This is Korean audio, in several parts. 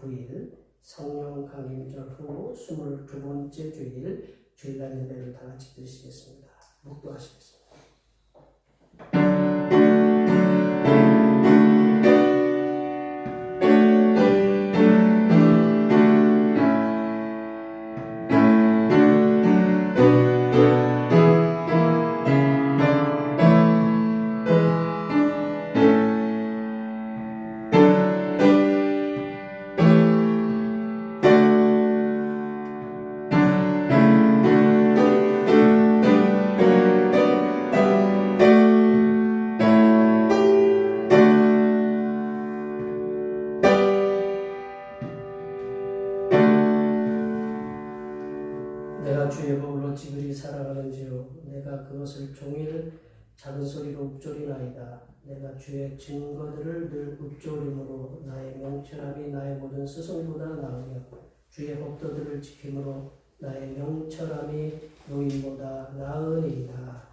9일 성령 강림절 후 22번째 주일 주일날 예배를 다 같이 드리시겠습니다. 묵도하시겠습니다. 내가 주의 법을 어찌 그리 사랑하는지요. 내가 그것을 종일 작은 소리로 읊조리나이다. 내가 주의 증거들을 늘 읊조림으로 나의 명철함이 나의 모든 스승보다 나으며 주의 법도들을 지킴으로 나의 명철함이 노인보다 나으니이다.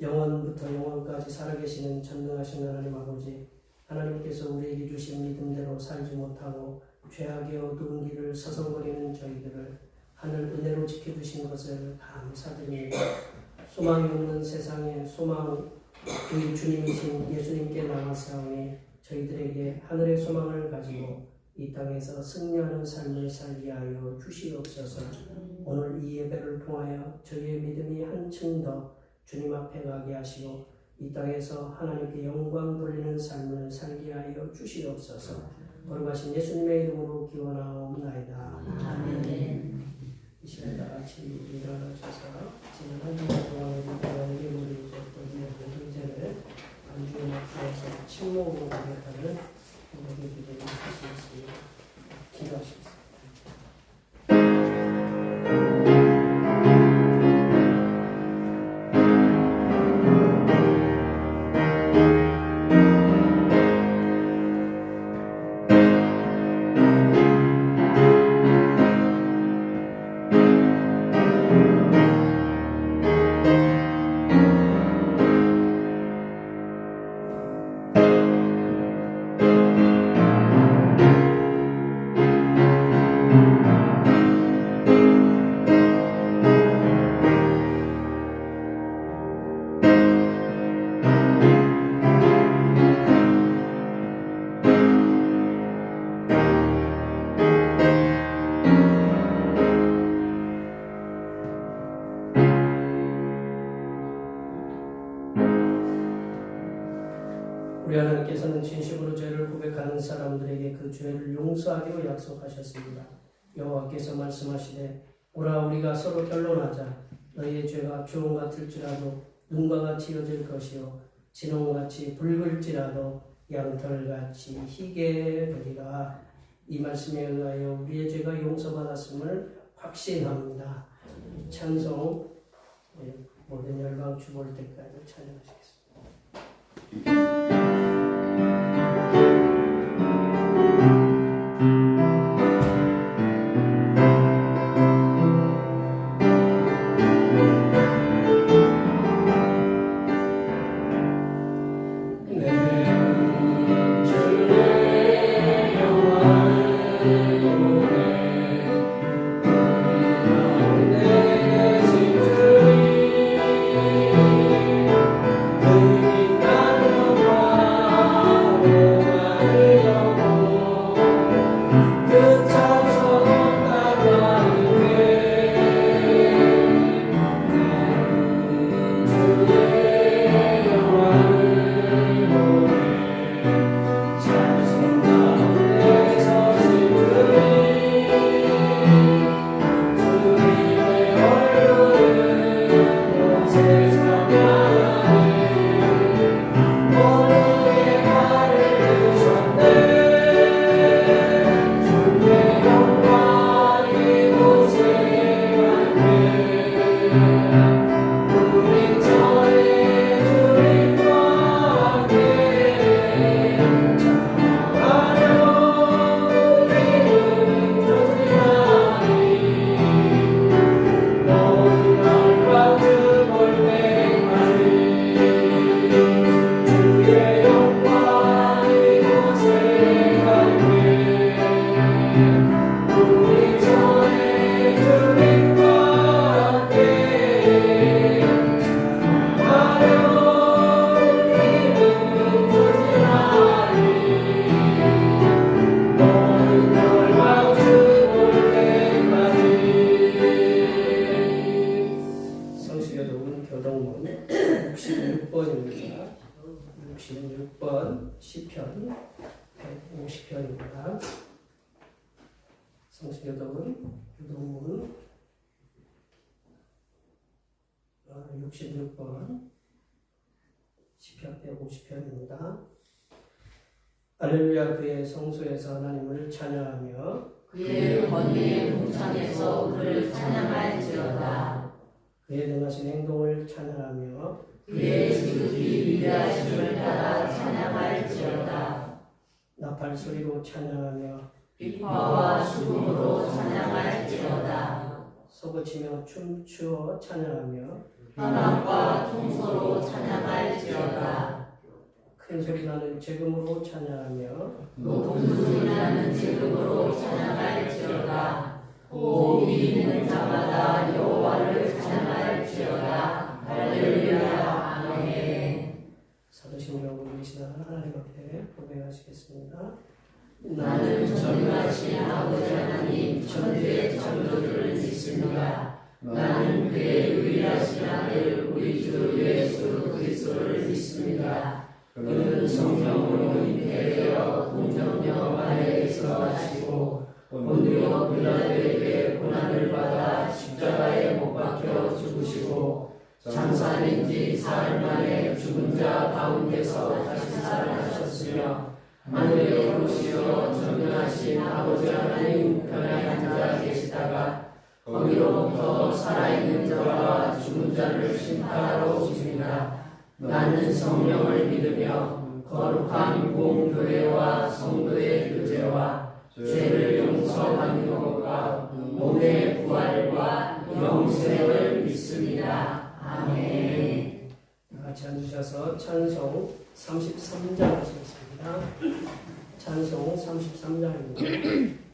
영원부터 영원까지 살아계시는 전능하신 하나님 아버지, 하나님께서 우리에게 주신 믿음대로 살지 못하고 죄악의 어두운 길을 서성거리는 저희들을 하늘 은혜로 지켜주신 것을 감사드립니다. 소망이 없는 세상에 소망 우리 주님이신 예수님께 나아사오니 저희들에게 하늘의 소망을 가지고 이 땅에서 승리하는 삶을 살게 하여 주시옵소서. 오늘 이 예배를 통하여 저희의 믿음이 한층 더 주님 앞에 가게 하시고 이 땅에서 하나님께 영광 돌리는 삶을 살게 하여 주시옵소서. 거룩하신 예수님의 이름으로 기원하옵나이다. 아멘. 이 시간 다 같이 일어나셔서 지난 한 주간 동안 우리 우리 모든 죄를 안주에 맡겨서 침묵으로 고백하는 우리 기도를 하시겠습니다. 기도하시겠습니다. 우리 하나님께서는 진심으로 죄를 고백하는 사람들에게 그 죄를 용서하기로 약속하셨습니다. 여호와께서 말씀하시되 오라 우리가 서로 변론하자. 너희의 죄가 주홍 같을지라도 눈과 같이 여질 것이요 진홍같이 붉을지라도 양털같이 희게 되리라. 이 말씀에 의하여 우리의 죄가 용서받았음을 확신합니다. 찬송 모든 열방 주볼 때까지 찬양하시겠습니다. 그 시편 150편입니다. 성시교독은 교독문 66번 시편 150편입니다. 할렐루야. 그의 성소에서 하나님을 찬양하며 그의 권위의 궁창에서 그를 찬양할지어다. 그의 능하신 행동을 찬양하며 그의 지극히 위대하심을 따라 찬양할지어다. 나팔 소리로 찬양하며 비파와 수금으로 찬양할지어다. 소고치며 춤추어 찬양하며 현악과 통소로 찬양할지어다. 큰 소리 나는 재금으로 찬양하며 높은 소리 나는 지금으로 찬양할지어다. 호흡이 있는 자마다 여호와를 찬양할지어다. 할렐루야. 아멘. 사도신경 우리 계시는 하나님 앞에 고백하시겠습니다. 나는 전능하신 아버지 하나님 천주의 창조주를 믿습니다. 나는 그의 유일하신 아들 우리 주 예수 그리스도를 믿습니다. 그는 성령으로 잉태되어 동정녀 마리아에서 나시고 본디오 빌라도에게 고난을 받아 십자가에 못 박혀 죽으시고 장사된 지 사흘 만에 죽은 자 가운데서 다시 살아나셨으며 하늘에 오르시어 전능하신 아버지 하나님 편에 앉아 계시다가 거기로부터 살아있는 자와 죽은 자를 심판하러 오십니다. 나는 성령을 믿으며 거룩한 공교회와 성도의 교제와 죄를 용서받는 것과 몸의 부활과 영생을 믿습니다. 아멘. 같이 앉으셔서 찬송 33장 하시겠습니다. 찬송 33장입니다.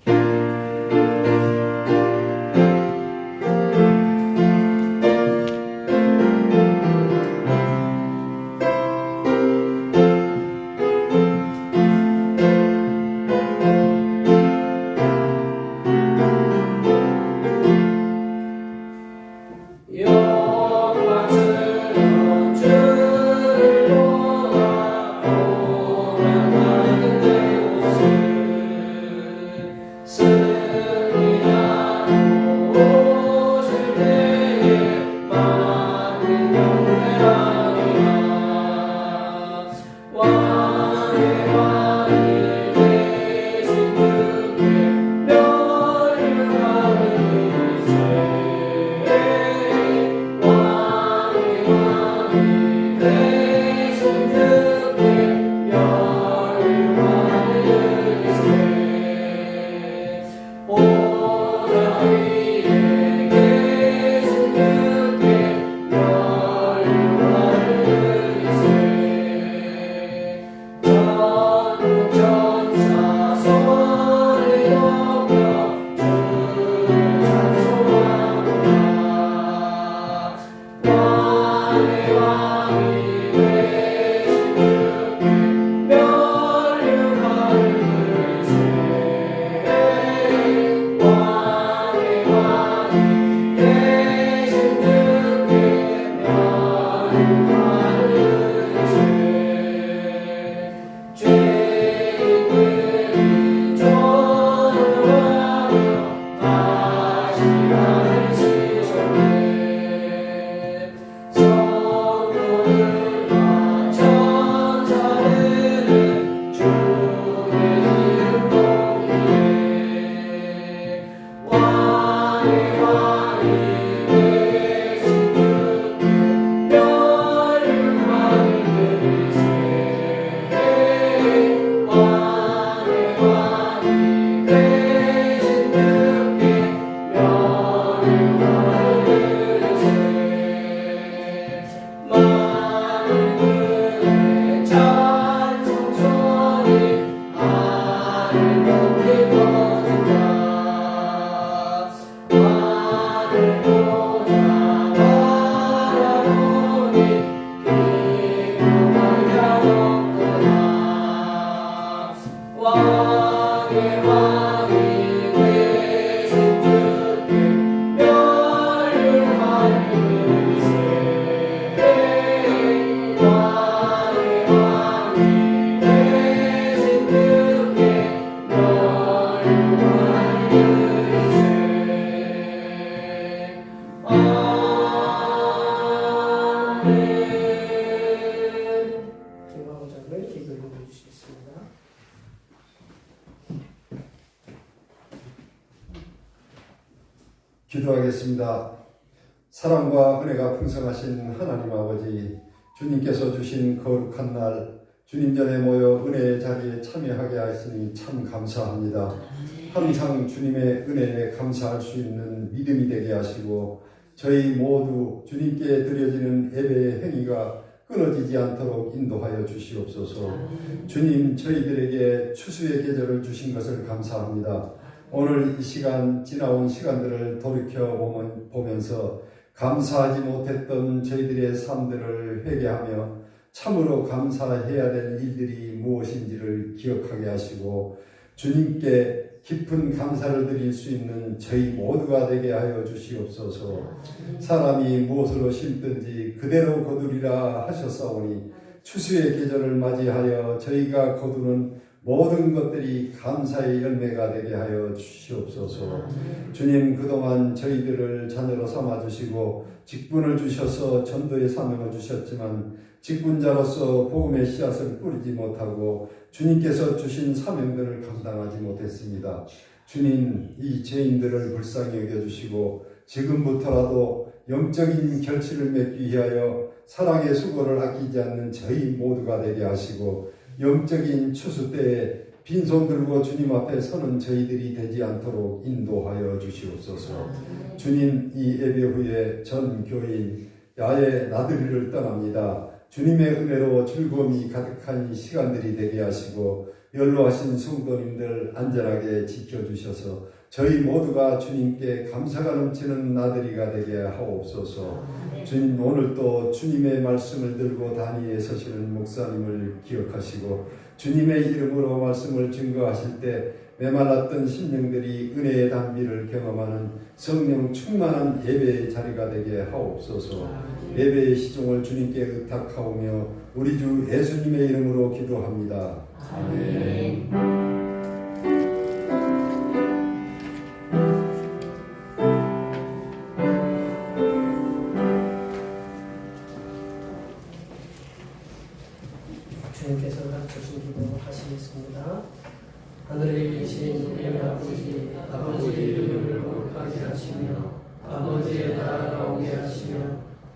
기도하겠습니다. 사랑과 은혜가 풍성하신 하나님 아버지, 주님께서 주신 거룩한 날 주님 전에 모여 은혜의 자리에 참여하게 하시니 참 감사합니다. 항상 주님의 은혜에 감사할 수 있는 믿음이 되게 하시고 저희 모두 주님께 드려지는 예배의 행위가 끊어지지 않도록 인도하여 주시옵소서. 주님, 저희들에게 추수의 계절을 주신 것을 감사합니다. 오늘 이 시간, 지나온 시간들을 돌이켜보면서 감사하지 못했던 저희들의 삶들을 회개하며 참으로 감사해야 될 일들이 무엇인지를 기억하게 하시고 주님께 깊은 감사를 드릴 수 있는 저희 모두가 되게 하여 주시옵소서. 사람이 무엇으로 심든지 그대로 거두리라 하셨사오니 추수의 계절을 맞이하여 저희가 거두는 모든 것들이 감사의 열매가 되게 하여 주시옵소서. 주님, 그동안 저희들을 자녀로 삼아주시고 직분을 주셔서 전도의 사명을 주셨지만 직분자로서 복음의 씨앗을 뿌리지 못하고 주님께서 주신 사명들을 감당하지 못했습니다. 주님, 이 죄인들을 불쌍히 여겨주시고 지금부터라도 영적인 결실을 맺기 위하여 사랑의 수고를 아끼지 않는 저희 모두가 되게 하시고 영적인 추수 때에 빈손 들고 주님 앞에 서는 저희들이 되지 않도록 인도하여 주시옵소서. 주님, 이 예배 후에 전 교인 야외 나들이를 떠납니다. 주님의 은혜로 즐거움이 가득한 이 시간들이 되게 하시고 연로하신 성도님들 안전하게 지켜주셔서 저희 모두가 주님께 감사가 넘치는 나들이가 되게 하옵소서. 주님, 오늘 또 주님의 말씀을 들고 단위에 서시는 목사님을 기억하시고 주님의 이름으로 말씀을 증거하실 때 메말랐던 심령들이 은혜의 단비를 경험하는 성령 충만한 예배의 자리가 되게 하옵소서. 예배의 시종을 주님께 의탁하오며 우리 주 예수님의 이름으로 기도합니다. 아멘. 주님께서 가르쳐주신 기도 하시겠습니다. 하늘에 계신 우리 아버지, 아버지의 이름을 거룩하게 하시며 아버지의 나라가 오게 하시며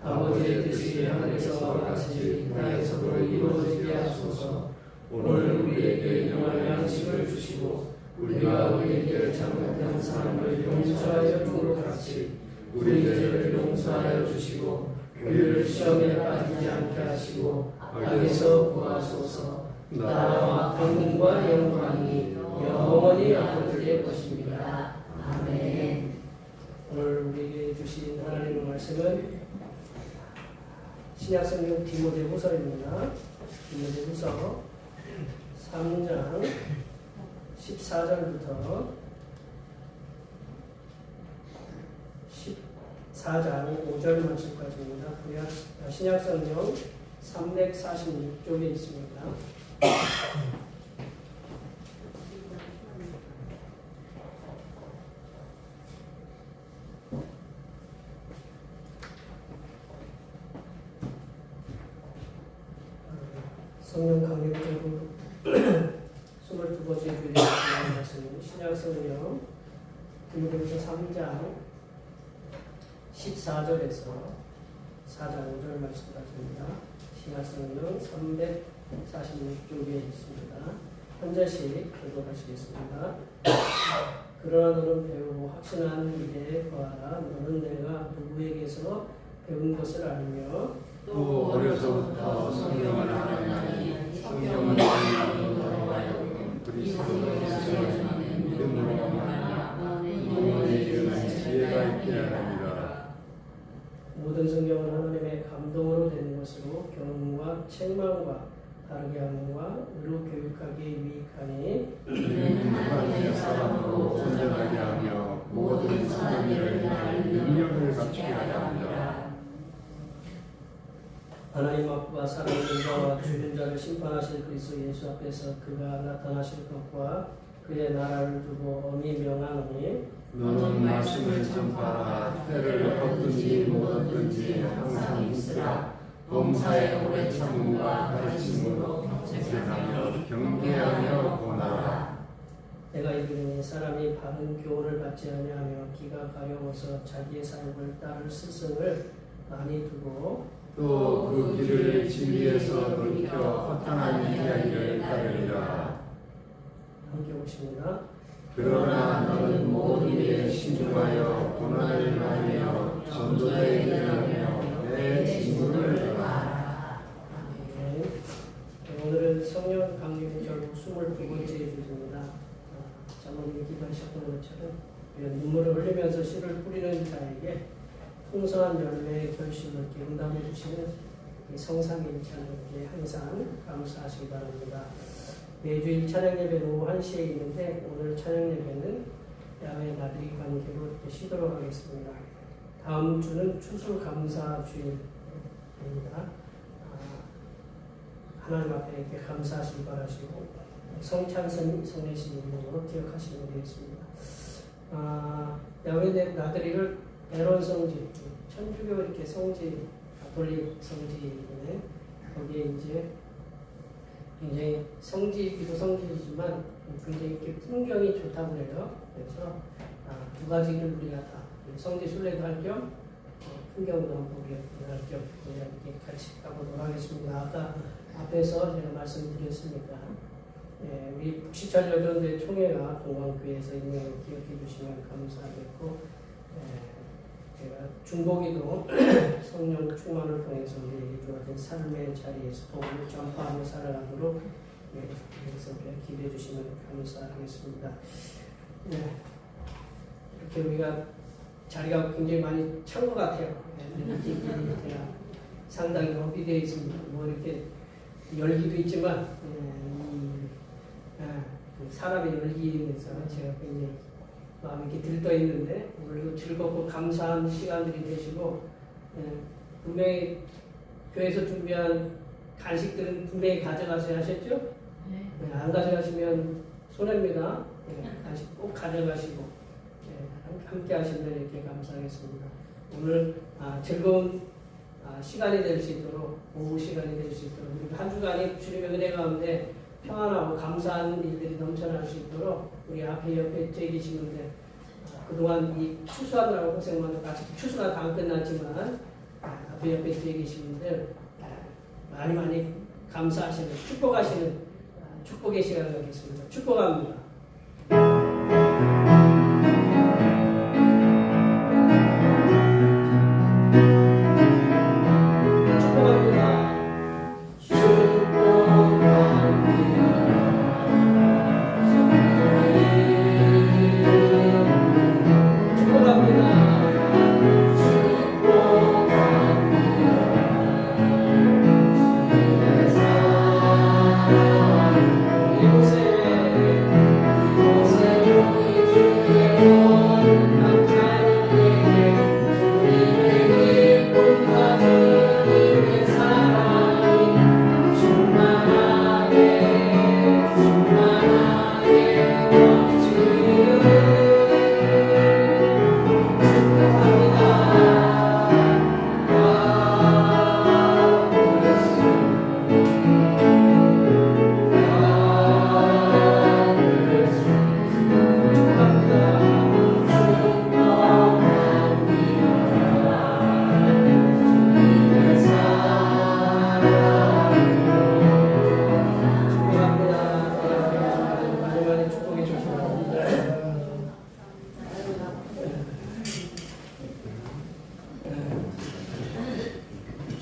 아버지의 뜻이 하늘에서와 같이 땅에서도 이루어지게 하소서. 오늘 우리에게 일용할 양식을 주시고 우리가 우리에게 잘못한 사람을 용서하여 준 것 같이 우리 죄를 용서하여 주시고 우리를 시험에 빠지지 않게 하시고 악에서 구하소서. 나라와 강림과 영광이 영원히 아버지의 것입니다. 아멘. 오늘 우리에게 주신 하나님의 말씀은 신약성경 디모데후서입니다. 디모데후서 3장 14절부터 14장 5절 말씀까지입니다. 신약성경 346쪽에 있습니다. 성령 강력적으로 22번째 주일에 말씀은 신약성경 디모데후서 3장 14절에서 4장 5절 말씀까지입니다. 신약성경 346쪽에 있습니다. 한 절씩 교독하시겠습니다. 그러나 너는 배우고 확신한 일에 거하라. 너는 내가 누구에게서 배운 것을 알며 또 어려서부터 성경을 알았나니 성경은 너로 하여금 그리스도를 믿음으로 말하나 너에 이르는 지혜가 있게 하리라. 모든 성경은 하나님의 감동으로 된 것으로 교훈과 책망과 바르게 함과 의로 교육하기에 유익하니 이는 하나님의 사람으로 온전하게 하며 모든 선한 일을 행할 능력을 갖추게 하리라. 하나님 앞과 사랑하는 자와 죽은 자를 심판하실 그리스도 예수 앞에서 그가 나타나실 것과 그의 나라를 두고 엄히 명하노니 너는 말씀을 전파하라. 때를 얻든지 못 얻든지 항상 있으라. 범사의 오래 참음과 가르침으로 정죄하며 경계하며 권하라. 내가 이르니 사람이 바른 교훈을 받지 아니하며 귀가 가려워서 자기의 사역을 따를 스승을 많이 두고 또 그 길을 진리에서 돌이켜 허탄한 이야기를 따르리라. 함께 오십니다. 그러나 너는 모든 일에 신중하여 고난을 받으며 전도자에게 하며 내 진군을 다하라. 오늘은 성령 강림 결국 22번째 주입니다. 장모님이 기도하셨던 것처럼 눈물을 흘리면서 씨를 뿌리는 자에게 풍성한 열매의 결실을 경담해 주시는 성삼위 찬양에 항상 감사하시기 바랍니다. 매주일 찬양 예배는 오후 1시에 있는데 오늘 찬양 예배는 야외 나들이 관계로 이렇게 쉬도록 하겠습니다. 다음 주는 추수감사 주일입니다. 하나님 앞에 이렇게 감사하시기 바라시고 성찬선 성례신 이름으로 기억하시면 되겠습니다. 야외 나들이를 에론 성지, 천주교 이렇게 성지, 가톨릭 성지인데 거기에 이제 굉장히 성지이기도 성지이지만 굉장히 이렇게 풍경이 좋다고 해요. 그래서 두 가지를 우리가 다 성지 순례도 할 겸 풍경도 보게 할 겸 이렇게 같이 가보도록 하겠습니다. 아까 앞에서 제가 말씀드렸으니까 우리 북시찰 여전대 총회가 동광교회에서 인명을 기억해 주시면 감사하겠고 제가 중보기도 성령 충만을 통해서 우리에게 주어진 삶의 자리에서 복음을 전파하며 살아가도록 그래서 기도해 주시면 감사하겠습니다. 이렇게 우리가 자리가 굉장히 많이 찬 것 같아요. 제가 상당히 업이 되어 있습니다. 뭐 이렇게 열기도 있지만 사람의 열기에서 제가 굉장히 마음이 이렇게 들떠 있는데 오늘도 즐겁고 감사한 시간들이 되시고 분명히 교회에서 준비한 간식들은 분명히 가져가셔야 하셨죠? 안 가져가시면 손해입니다. 간식 꼭 가져가시고 함께 하시면 이렇게 감사하겠습니다. 오늘 즐거운 시간이 될 수 있도록 오후 시간이 될 수 있도록 우리 한 주간이 주님의 은혜 가운데 평안하고 감사한 일들이 넘쳐날 수 있도록 우리 앞에 옆에 뒤에 계신 분들 그동안 이 추수하느라고 고생 많고 아직 추수가 다 안 끝났지만 앞에 옆에 뒤에 계신 분들 많이 감사하시는 축복하시는 축복의 시간을 갖겠습니다. 축복합니다.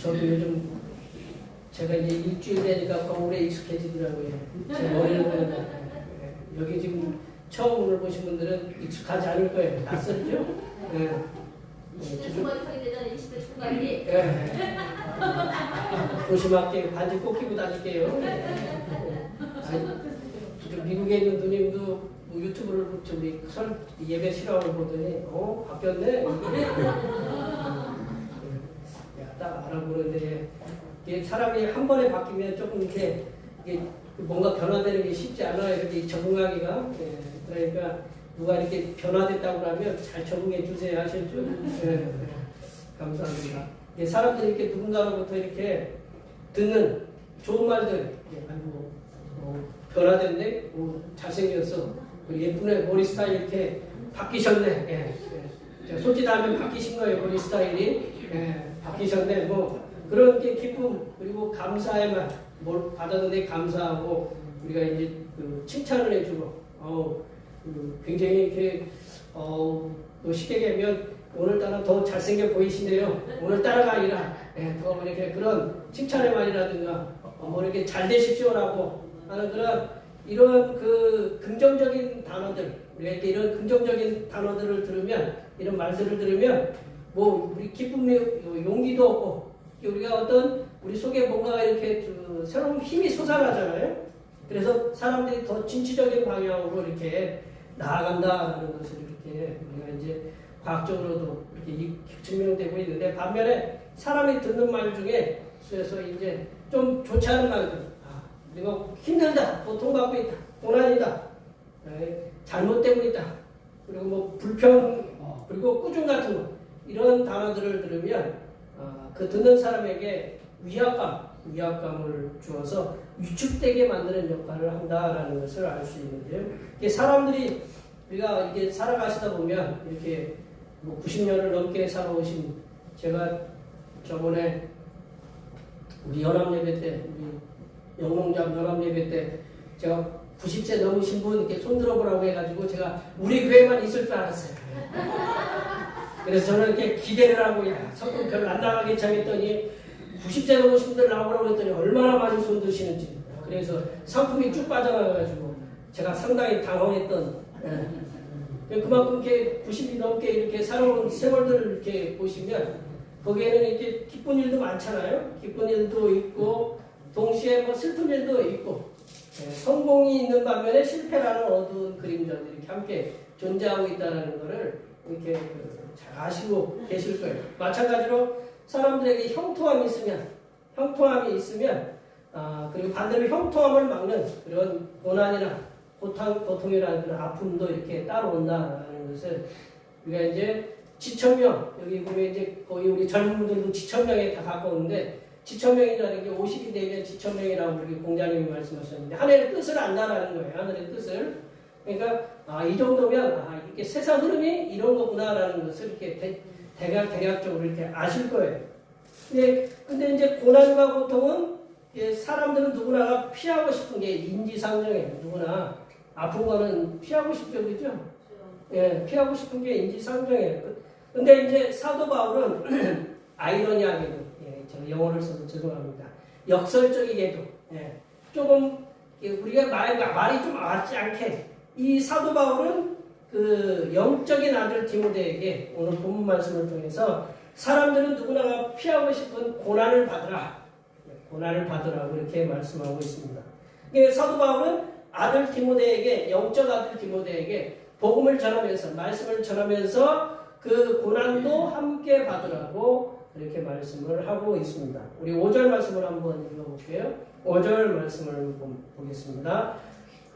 저도 요즘 제가 이제 일주일 되니까 거울에 익숙해지더라고요. 제 머리를 보는데 여기 지금 처음 오늘 보신 분들은 익숙하지 않을 거예요. 낯설죠? 네. 중간에 서게 되잖아요. 20대 중간이. 네. 조심할게요. 바지 꼭 끼고 다닐게요. 미국에 있는 누님도 뭐 유튜브를 우리 예배 실황을 보더니 바뀌었네. 딱 알아보는데 이게 사람이 한 번에 바뀌면 조금 이게 뭔가 변화되는 게 쉽지 않아요. 이렇게 적응하기가. 그러니까 누가 이렇게 변화됐다고 하면 잘 적응해 주세요. 하셨죠? 감사합니다. 사람들이 이렇게 누군가로부터 이렇게 듣는 좋은 말들, 아이고 변화됐네, 잘생겼어, 예쁘네. 머리 스타일 이렇게 바뀌셨네. 예. 솔직하면 바뀌신 거예요. 머리 스타일이. 예. 바뀌셨네. 뭐 그런 게 기쁨 그리고 감사의 말, 뭘 받았는데 감사하고 우리가 이제 그 칭찬을 해주고, 굉장히 이렇게 또 쉽게 얘기하면 오늘따라 더 잘생겨 보이시네요. 오늘따라가 아니라 더 이렇게 그런 칭찬의 말이라든가 뭐 이렇게 잘 되십시오라고 하는 그런 이런 그 긍정적인 단어들, 우리가 이렇게 이런 긍정적인 단어들을 들으면, 이런 말들을 들으면 뭐 우리 기쁨이 용기도 얻고 우리가 어떤 우리 속에 뭔가 이렇게 새로운 힘이 솟아나잖아요. 그래서 사람들이 더 진취적인 방향으로 이렇게 나아간다는 것을 이렇게 우리가 이제 과학적으로도 이렇게 증명되고 있는데, 반면에 사람이 듣는 말 중에 그래서 이제 좀 좋지 않은 말들, 내가 힘들다, 고통받고 있다, 고난이다, 잘못 되고 있다, 그리고 뭐 불평, 그리고 꾸중 같은 거, 이런 단어들을 들으면 그 듣는 사람에게 위압감을 주어서 위축되게 만드는 역할을 한다라는 것을 알 수 있는데요. 이게 사람들이 우리가 이게 살아가시다 보면 이렇게 뭐 90년을 넘게 살아오신, 제가 저번에 우리 연합예배 때, 우리 영농장 연합예배 때 제가 90세 넘으신 분 이렇게 손 들어보라고 해가지고 제가 우리 교회만 있을 줄 알았어요. 그래서 저는 이렇게 기대를 하고, 성금 별로 안 나가게 참했더니 90세 넘으신 분들 나오라고 했더니 얼마나 많이 손 드시는지. 그래서 상품이 쭉 빠져나가가지고 제가 상당히 당황했던. 그만큼 이렇게 90이 넘게 이렇게 살아온 세월들을 이렇게 보시면 거기에는 이제 기쁜 일도 많잖아요. 기쁜 일도 있고 동시에 뭐 슬픈 일도 있고, 성공이 있는 반면에 실패라는 어두운 그림자들이 이렇게 함께 존재하고 있다는 것을 이렇게 잘 아시고 계실 거예요. 마찬가지로 사람들에게 형통함이 있으면, 그리고 반대로 형통함을 막는 그런 고난이나 고통이라는 그런 아픔도 이렇게 따라온다는 것을 우리가 이제 지천명, 여기 보면 이제 거의 우리 젊은 분들도 지천명에 다 가까운데, 지천명이라는 게 50이 되면 지천명이라고 우리 공자님이 말씀하셨는데, 하늘의 뜻을 안다라는 거예요. 하늘의 뜻을. 그러니까 이 정도면 이렇게 세상 흐름이 이런 거구나라는 것을 이렇게 대략적으로 이렇게 아실 거예요. 근데 이제 고난과 고통은 사람들은 누구나 피하고 싶은 게 인지상정이에요. 누구나 아픈 거는 피하고 싶죠, 그죠? 피하고 싶은 게 인지상정이에요. 근데 이제 사도 바울은 아이러니하게도, 제가 영어를 써서 죄송합니다. 역설적이게도, 조금 우리가 말이 좀 맞지 않게, 이 사도 바울은 그 영적인 아들 디모데에게 오늘 본문 말씀을 통해서 사람들은 누구나 피하고 싶은 고난을 받으라고 이렇게 말씀하고 있습니다. 사도 바울은 아들 디모데에게, 영적 아들 디모데에게 복음을 전하면서, 말씀을 전하면서 그 고난도 함께 받으라고 이렇게 말씀을 하고 있습니다. 우리 5절 말씀을 한번 읽어볼게요. 5절 말씀을 보겠습니다.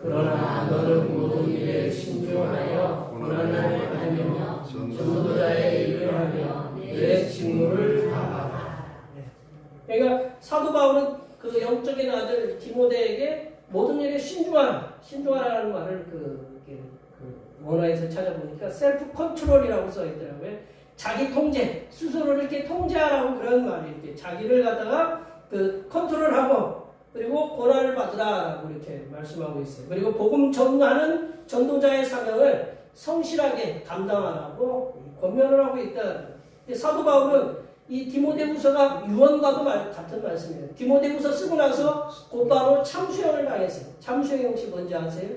그러나 너는 모든 일에 신중하여 고난을 받으며 전도자의 일을 하며 내 직무를 다하라. 그러니까 사도 바울은 그 영적인 아들 디모데에게 모든 일에 신중하라는 말을 원어에서 찾아보니까 셀프 컨트롤이라고 써 있더라고요. 자기 통제, 스스로를 이렇게 통제하라고 그런 말이 이렇게 자기를 갖다가 컨트롤하고, 그리고 고난을 받으라라고 이렇게 말씀하고 있어요. 그리고 복음 전하는 전도자의 사명을 성실하게 감당하라고 권면을 하고 있다. 사도 바울은 이 디모데후서가 유언과도 같은 말씀이에요. 디모데후서 쓰고 나서 곧바로 참수형을 당했어요. 참수형이 혹시 뭔지 아세요?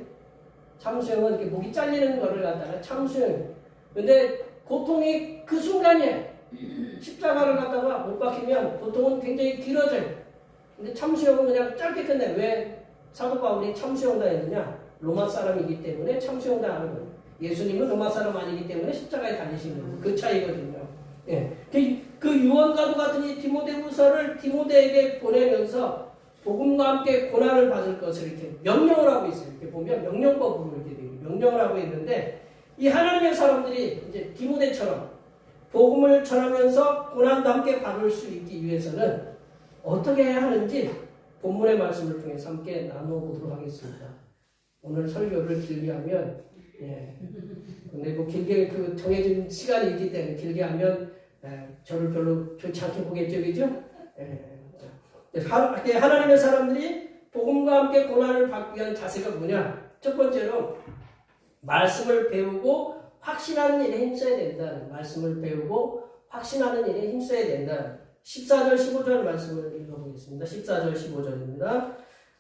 참수형은 이렇게 목이 잘리는 거를 갖다가 참수형. 근데 고통이 그 순간이에요. 십자가를 갖다가 못 박히면 고통은 굉장히 길어져요. 근데 참수형은 그냥 짧게 끝내. 왜 사도 바울이 참수형 당했느냐? 로마 사람이기 때문에 참수형 당하는 거예요. 예수님은 로마 사람 아니기 때문에 십자가에 달리신 거예요. 그 차이거든요. 그 유언과도 같은 이 디모데후서를 디모데에게 보내면서 복음과 함께 고난을 받을 것을 이렇게 명령을 하고 있어요. 이렇게 보면 명령법으로 이렇게 명령을 하고 있는데, 이 하나님의 사람들이 이제 디모데처럼 복음을 전하면서 고난도 함께 받을 수 있기 위해서는 어떻게 해야 하는지 본문의 말씀을 통해서 함께 나눠보도록 하겠습니다. 오늘 설교를 길게 하면, 예. 근데 뭐 길게 그 정해진 시간이 있기 때문에 길게 하면 저를 별로 좋지 않게 보겠죠, 그죠? 하나님의 사람들이 복음과 함께 고난을 받기 위한 자세가 뭐냐? 첫 번째로 말씀을 배우고 확신하는 일에 힘써야 된다. 말씀을 배우고 확신하는 일에 힘써야 된다. 14절 15절 말씀을 읽어보겠습니다. 14절 15절입니다.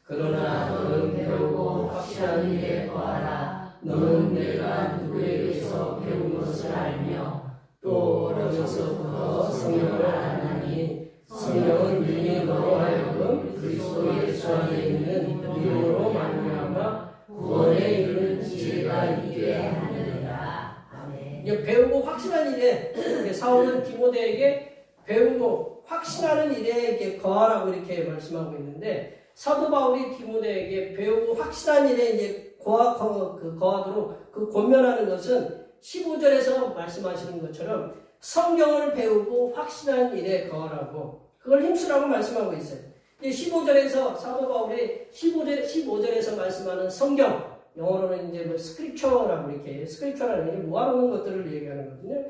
그러나 너는 배우고 확신하는 일에 거하라. 너는 내가 누구에게서 배운 것을 알며 또 어려서부터 성령을 아나니 성령은 능히 너로 하여금 그리스도 예수 안에 있는 믿음으로 말미암아 구원에 이르는 지혜가 있게 하느니라. 아멘. 이제 배우고 확신한 일에 사울은 디모데에게 배우고 확신하는 일에 이렇게 거하라고 이렇게 말씀하고 있는데 사도 바울이 디모데에게 배우고 확신한 일에 이제 거하도록 그 권면하는 것은 15절에서 말씀하시는 것처럼 성경을 배우고 확신한 일에 거하라고 그걸 힘쓰라고 말씀하고 있어요. 15절에서 사도 바울이 15절에서 말씀하는 성경, 영어로는 이제 뭐 스크립처라고 이렇게 스크립처라는 게 모아놓은 것들을 얘기하는 거거든요.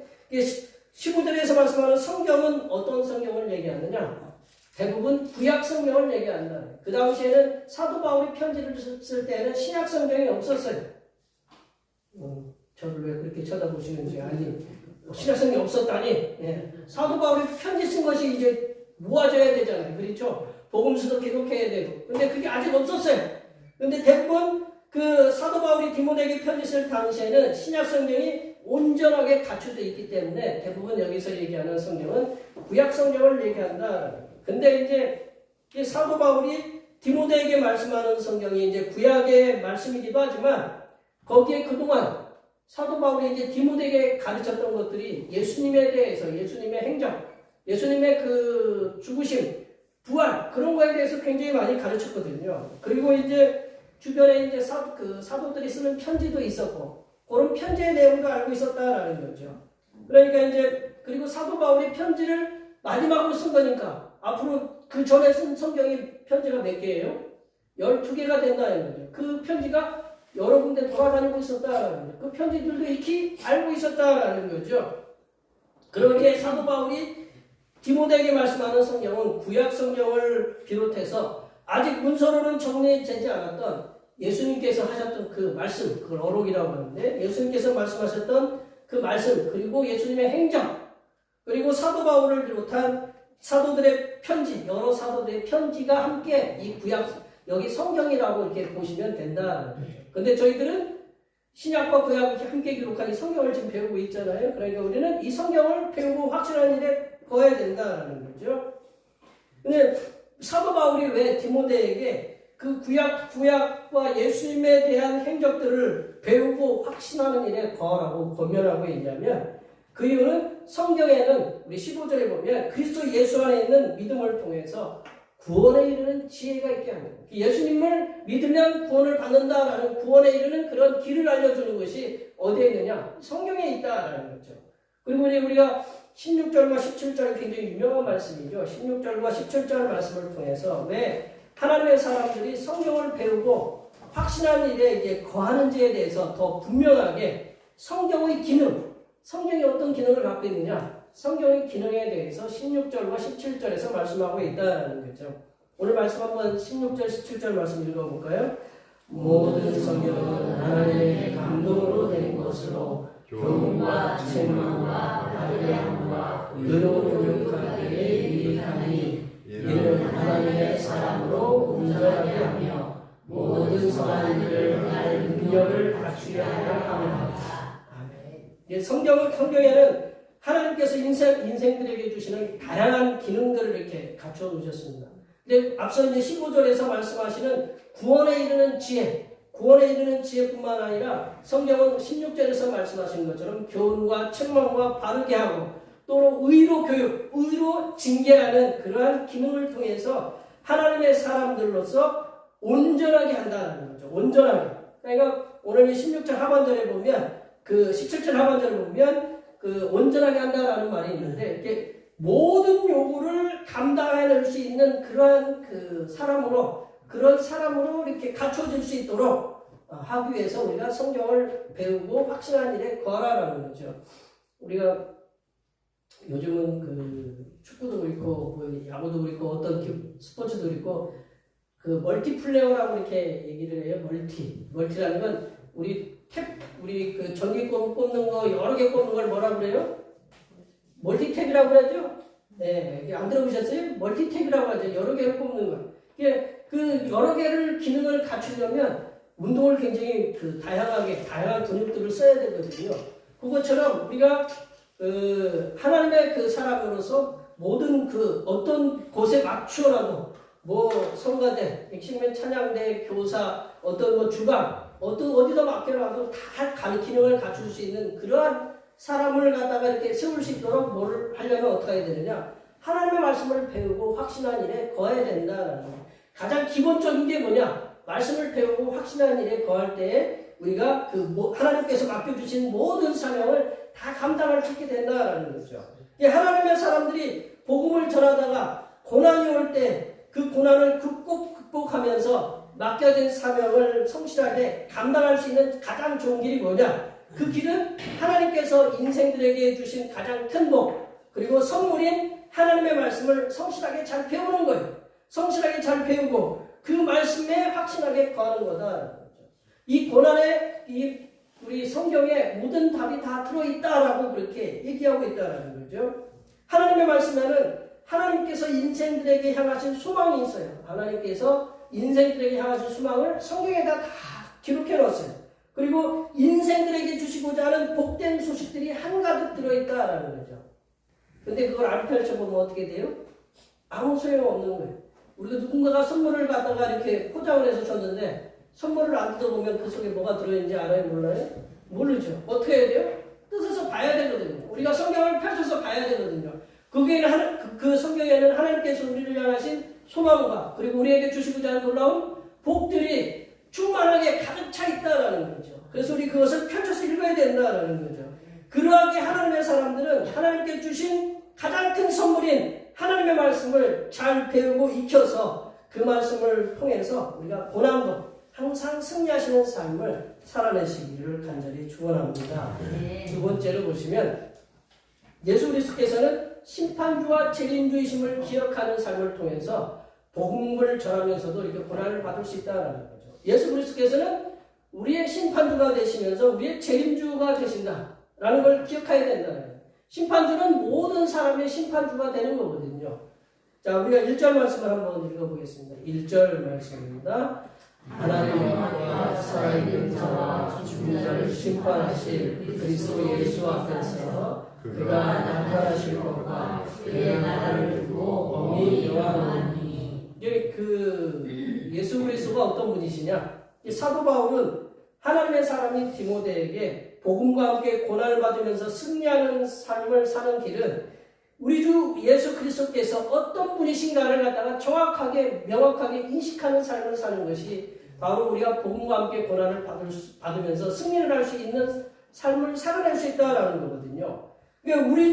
15절에서 말씀하는 성경은 어떤 성경을 얘기하느냐? 대부분 구약 성경을 얘기한다. 그 당시에는 사도 바울이 편지를 쓸 때는 신약 성경이 없었어요. 저를 왜 그렇게 쳐다보시는지 아니 신약 성경이 없었다니. 예. 사도 바울이 편지 쓴 것이 이제 모아져야 되잖아요. 그렇죠? 복음서도 기록해야 되고. 근데 그게 아직 없었어요. 근데 대부분 그 사도 바울이 디모데에게 편지 쓸 당시에는 신약 성경이 온전하게 갖춰져 있기 때문에 대부분 여기서 얘기하는 성경은 구약 성경을 얘기한다. 근데 이제 사도 바울이 디모데에게 말씀하는 성경이 이제 구약의 말씀이기도 하지만 거기에 그동안 사도 바울이 이제 디모데에게 가르쳤던 것들이 예수님에 대해서, 예수님의 행적, 예수님의 그 죽으심, 부활 그런 거에 대해서 굉장히 많이 가르쳤거든요. 그리고 이제 주변에 이제 사도들이 쓰는 편지도 있었고 그런 편지의 내용도 알고 있었다라는 거죠. 그러니까 이제 그리고 사도 바울이 편지를 마지막으로 쓴 거니까 앞으로 그 전에 쓴 성경이 편지가 몇 개예요? 12개가 된다는 거죠. 그 편지가 여러 군데 돌아다니고 있었다라는 거죠. 그 편지들도 익히 알고 있었다라는 거죠. 그러기에 사도 바울이 디모데에게 말씀하는 성경은 구약 성경을 비롯해서 아직 문서로는 정리되지 않았던 예수님께서 하셨던 그 말씀, 그걸 어록이라고 하는데 예수님께서 말씀하셨던 그 말씀, 그리고 예수님의 행정, 그리고 사도 바울을 비롯한 사도들의 편지, 여러 사도들의 편지가 함께 이 구약, 여기 성경이라고 이렇게 보시면 된다. 근데 저희들은 신약과 구약을 함께 기록한 이 성경을 지금 배우고 있잖아요. 그러니까 우리는 이 성경을 배우고 확실한 일에 거해야 된다는 거죠. 근데 사도 바울이 왜 디모데에게 그 구약과 예수님에 대한 행적들을 배우고 확신하는 일에 거하라고 권면하고 있냐면 그 이유는 성경에는 우리 15절에 보면 그리스도 예수 안에 있는 믿음을 통해서 구원에 이르는 지혜가 있게 하는 거예요. 예수님을 믿으면 구원을 받는다라는 구원에 이르는 그런 길을 알려주는 것이 어디에 있느냐? 성경에 있다라는 거죠. 그리고 우리가 16절과 17절은 굉장히 유명한 말씀이죠. 16절과 17절 말씀을 통해서 왜 하나님의 사람들이 성경을 배우고 확신한 일에 이제 거하는지에 대해서 더 분명하게 성경의 기능, 성경이 어떤 기능을 갖고 있느냐, 성경의 기능에 대해서 16절과 17절에서 말씀하고 있다는 거죠. 오늘 말씀 한번 16절, 17절 말씀 읽어볼까요? 모든 성경은 하나님의 감동으로 된 것으로 교훈과 책망과 바르게 함과 의로 교육하기에 유익하니 이는 하나님의 사람으로 온전하게 하며 모든 선한 일을 할 능력을 갖추게 하려 함이라. 아멘. 성경에는 하나님께서 인생들에게 주시는 다양한 기능들을 이렇게 갖춰 놓으셨습니다. 근데 앞서 이제 15절에서 말씀하시는 구원에 이르는 지혜, 구원에 이르는 지혜뿐만 아니라 성경은 16절에서 말씀하신 것처럼 교훈과 책망과 바르게 하고 또 의로 교육, 의로 징계하는 그러한 기능을 통해서 하나님의 사람들로서 온전하게 한다는 거죠. 온전하게. 그러니까 오늘 16절 하반절에 보면 그 17절 하반절에 보면 그 온전하게 한다라는 말이 있는데 이렇게 모든 요구를 감당해낼 수 있는 그러한 그 사람으로 그런 사람으로 이렇게 갖춰질 수 있도록 하기 위해서 우리가 성경을 배우고 확신한 일에 거하라는 거죠. 우리가 요즘은 그 축구도 그렇고 뭐 야구도 그렇고 어떤 스포츠도 그렇고 그 멀티플레이어라고 이렇게 얘기를 해요. 멀티라는 건 우리 그 전기권 꼽는 거 여러 개 꼽는 걸 뭐라 그래요? 멀티탭이라고 하죠. 네, 안 들어보셨어요? 멀티탭이라고 하죠. 여러 개를 꼽는 거. 그 여러 개를 기능을 갖추려면 운동을 굉장히 그 다양한 근육들을 써야 되거든요. 그것처럼 우리가 하나님의 그 사람으로서 모든 그 어떤 곳에 맞추어라도 뭐 성가대, 핵심의 찬양대, 교사, 어떤 뭐 주방, 어디다 맡겨놔도 다 기능을 갖출 수 있는 그러한 사람을 갖다가 이렇게 세울 수 있도록 뭘 하려면 어떻게 해야 되느냐? 하나님의 말씀을 배우고 확신한 일에 거해야 된다라는 거예요. 가장 기본적인 게 뭐냐? 말씀을 배우고 확신한 일에 거할 때에 우리가 하나님께서 맡겨주신 모든 사명을 다 감당할 수 있게 된다라는 거죠. 하나님의 사람들이 복음을 전하다가 고난이 올 때 그 고난을 극복하면서 맡겨진 사명을 성실하게 감당할 수 있는 가장 좋은 길이 뭐냐? 그 길은 하나님께서 인생들에게 주신 가장 큰 복, 그리고 선물인 하나님의 말씀을 성실하게 잘 배우는 거예요. 성실하게 잘 배우고 그 말씀에 확신하게 거하는 거다. 이 고난에 우리 성경에 모든 답이 다 들어있다라고 그렇게 얘기하고 있다라는 거죠. 하나님의 말씀에는 하나님께서 인생들에게 향하신 소망이 있어요. 하나님께서 인생들에게 향하신 소망을 성경에다 다 기록해 놓았어요. 그리고 인생들에게 주시고자 하는 복된 소식들이 한가득 들어있다라는 거죠. 근데 그걸 안 펼쳐보면 어떻게 돼요? 아무 소용없는 거예요. 우리가 누군가가 선물을 갖다가 이렇게 포장을 해서 줬는데 선물을 안 뜯어보면 그 속에 뭐가 들어있는지 알아요? 몰라요? 모르죠. 어떻게 해야 돼요? 뜯어서 봐야 되거든요. 우리가 성경을 펼쳐서 봐야 되거든요. 거기에는 그 성경에는 하나님께서 우리를 향하신 소망과 그리고 우리에게 주시고자 하는 놀라운 복들이 충만하게 가득 차 있다라는 거죠. 그래서 우리 그것을 펼쳐서 읽어야 된다라는 거죠. 그러하게 하나님의 사람들은 하나님께 주신 가장 큰 선물인 하나님의 말씀을 잘 배우고 익혀서 그 말씀을 통해서 우리가 고난도 항상 승리하시는 삶을 살아내시기를 간절히 축원합니다. 두 번째로 보시면 예수 그리스도께서는 심판주와 재림주이심을 기억하는 삶을 통해서 복음을 전하면서도 이렇게 고난을 받을 수 있다는 거죠. 예수 그리스도께서는 우리의 심판주가 되시면서 우리의 재림주가 되신다라는 걸 기억해야 된다는 거예요. 심판주는 모든 사람의 심판주가 되는 거거든요. 자, 우리가 1절 말씀을 한번 읽어보겠습니다. 1절 말씀입니다. 하나님과 살아있는 자와 죽은 자를 심판하실 그리스도 예수 앞에서 그가 나타나실 것과 그의 나라를 두고 엄히 요하노니. 예수 그리스도가 어떤 분이시냐? 이 사도 바울은 하나님의 사람인 디모데에게 복음과 함께 고난을 받으면서 승리하는 삶을 사는 길은 우리 주 예수 그리스도께서 어떤 분이신가를 갖다가 정확하게 명확하게 인식하는 삶을 사는 것이 바로 우리가 복음과 함께 고난을 받으면서 승리를 할 수 있는 삶을 살아낼 수 있다라는 거거든요. 그러니까 우리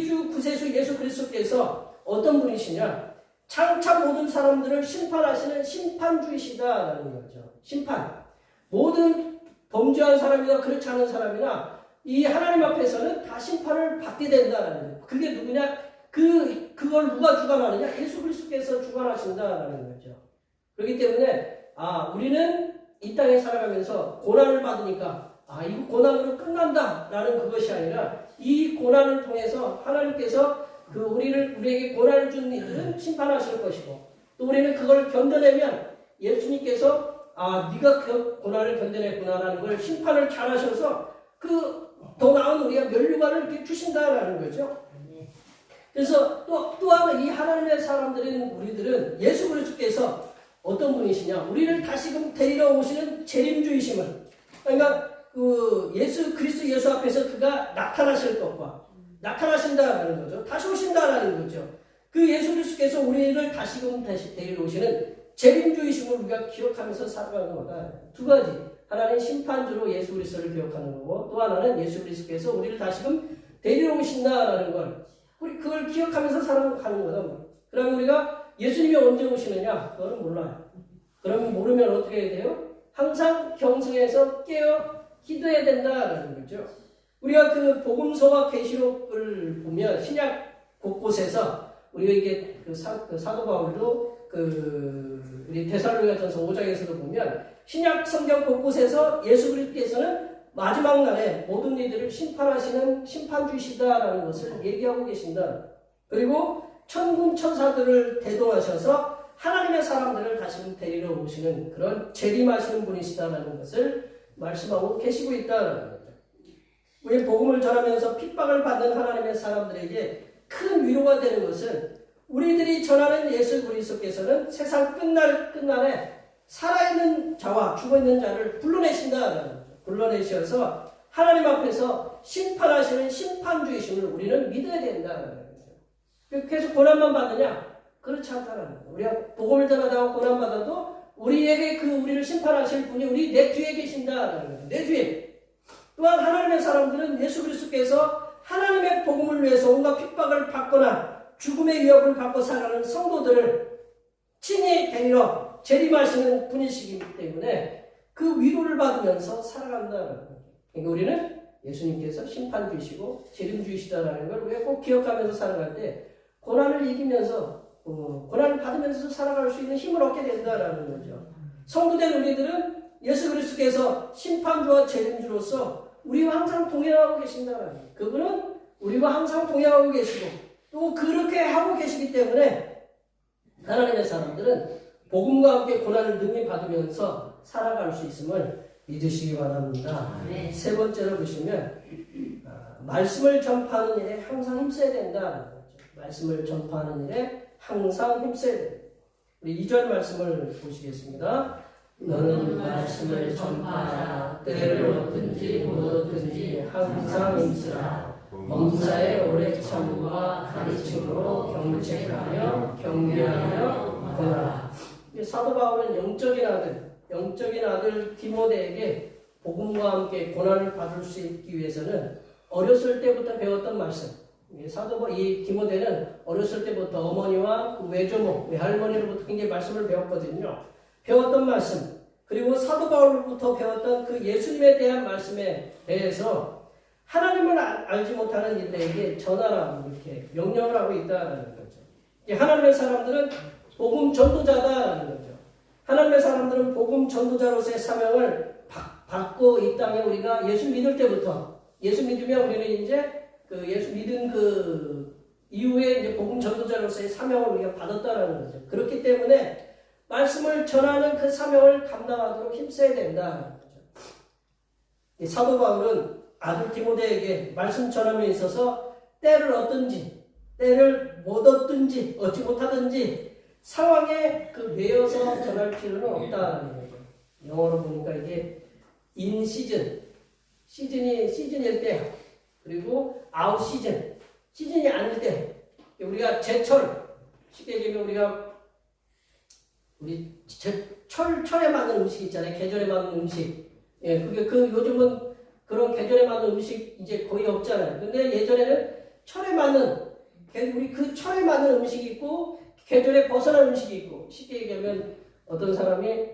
주 구세주 예수 그리스도께서 어떤 분이시냐? 장차 모든 사람들을 심판하시는 심판주이시다라는 거죠. 심판. 모든 범죄한 사람이나 그렇지 않은 사람이나 이 하나님 앞에서는 다 심판을 받게 된다라는 거예요. 그게 누구냐? 그걸 누가 주관하느냐? 예수 그리스도께서 주관하신다라는 거죠. 그렇기 때문에 우리는 이 땅에 살아가면서 고난을 받으니까 이거 고난으로 끝난다라는 그것이 아니라 이 고난을 통해서 하나님께서 우리에게 고난을 준 이들은 심판하실 것이고 또 우리는 그걸 견뎌내면 예수님께서 네가 그 고난을 견뎌냈구나라는 걸 심판을 잘 하셔서 더 나은 우리가 면류관을 이렇게 주신다라는 거죠. 그래서 또한 이 하나님의 사람들인 우리들은 예수 그리스도께서 어떤 분이시냐? 우리를 다시금 데리러 오시는 재림주이심을, 그러니까 예수 그리스도 예수 앞에서 그가 나타나실 것과 나타나신다라는 거죠. 다시 오신다라는 거죠. 그 예수 그리스도께서 우리를 다시금 데리러 오시는 재림주이심을 우리가 기억하면서 살아가는 거다. 두 가지. 하나는 심판주로 예수 그리스도를 기억하는 거고 또 하나는 예수 그리스도께서 우리를 다시금 데리러 오신다라는 걸 우리 그걸 기억하면서 살아가는 거다. 그러면 우리가 예수님이 언제 오시느냐? 그거는 몰라요. 그러면 모르면 어떻게 해야 돼요? 항상 경성에서 깨어 기도해야 된다라는 거죠. 우리가 그 복음서와 계시록을 보면 신약 곳곳에서 우리가 이게 그 사도 바울도 우리 데살로니가전서 5장에서도 보면 신약 성경 곳곳에서 예수 그리스도께서는 마지막 날에 모든 이들을 심판하시는 심판주시다라는 것을 얘기하고 계신다. 그리고 천군 천사들을 대동하셔서 하나님의 사람들을 다시금 데리러 오시는 그런 재림하시는 분이시다라는 것을 말씀하고 계시고 있다라는 거죠. 우리 복음을 전하면서 핍박을 받는 하나님의 사람들에게 큰 위로가 되는 것은 우리들이 전하는 예수 그리스도께서는 세상 끝날에 살아있는 자와 죽어있는 자를 불러내신다라는 거죠. 불러내셔서 하나님 앞에서 심판하시는 심판주이심을 우리는 믿어야 된다라는 거죠. 계속 고난만 받느냐? 그렇지 않다라는 거예요. 우리가 복음을 전하다가 고난받아도 우리에게 우리를 심판하실 분이 우리 내 뒤에 계신다라는 거예요. 내 뒤에. 또한 하나님의 사람들은 예수 그리스도께서 하나님의 복음을 위해서 온갖 핍박을 받거나 죽음의 위협을 받고 살아가는 성도들을 친히 데리러 재림하시는 분이시기 때문에 그 위로를 받으면서 살아간다는 거예요. 그러니까 우리는 예수님께서 심판주이시고 재림주이시다라는 걸 우리가 꼭 기억하면서 살아갈 때 고난을 이기면서 고난을 받으면서 살아갈 수 있는 힘을 얻게 된다라는 거죠. 성도된 우리들은 예수 그리스도께서 심판주와 재림주로서 우리와 항상 동행하고 계신다라는 거예요. 그분은 우리와 항상 동행하고 계시고 또 그렇게 하고 계시기 때문에 하나님의 사람들은 복음과 함께 고난을 능히 받으면서 살아갈 수 있음을 믿으시기 바랍니다. 네. 세 번째로 보시면 말씀을 전파하는 일에 항상 힘써야 된다는 거죠. 말씀을 전파하는 일에 항상 힘써야 됩니다. 우리 2절 말씀을 보시겠습니다. 너는 말씀을 전파하라. 때를 얻든지 못 얻든지 항상 힘쓰라. 범사의 오래 참음과 가르침으로 경책하며 경계하며 권하라. 사도 바울은 영적인 아들 디모데에게 복음과 함께 고난을 받을 수 있기 위해서는 어렸을 때부터 배웠던 말씀. 이 디모데는 어렸을 때부터 어머니와 그 외조모, 외할머니로부터 굉장히 말씀을 배웠거든요. 배웠던 말씀, 그리고 사도 바울로부터 배웠던 그 예수님에 대한 말씀에 대해서 하나님을 알지 못하는 이들에게 전하라고 이렇게 명령을 하고 있다는 거죠. 하나님의 사람들은 복음 전도자다라는 거죠. 하나님의 사람들은 복음 전도자로서의 사명을 받고 이 땅에 우리가 예수 믿을 때부터 예수 믿으면 우리는 이제 예수 믿은 이후에 이제 복음 전도자로서의 사명을 우리가 받았다라는 거죠. 그렇기 때문에 말씀을 전하는 그 사명을 감당하도록 힘써야 된다는 거죠. 사도 바울은 아들 디모데에게 말씀 전함에 있어서 때를 얻든지 때를 못 얻든지 얻지 못하든지 상황에 매여서 전할 필요는 없다는 거죠. 영어로 보니까 이게 in season, 시즌일 때, 그리고 out season, 시즌이 아닐 때, 우리가 제철, 쉽게 얘기하면 철에 맞는 음식 있잖아요. 계절에 맞는 음식. 예, 요즘은 그런 계절에 맞는 음식 이제 거의 없잖아요. 근데 예전에는 철에 맞는 음식이 있고, 계절에 벗어난 음식이 있고, 쉽게 얘기하면 어떤 사람이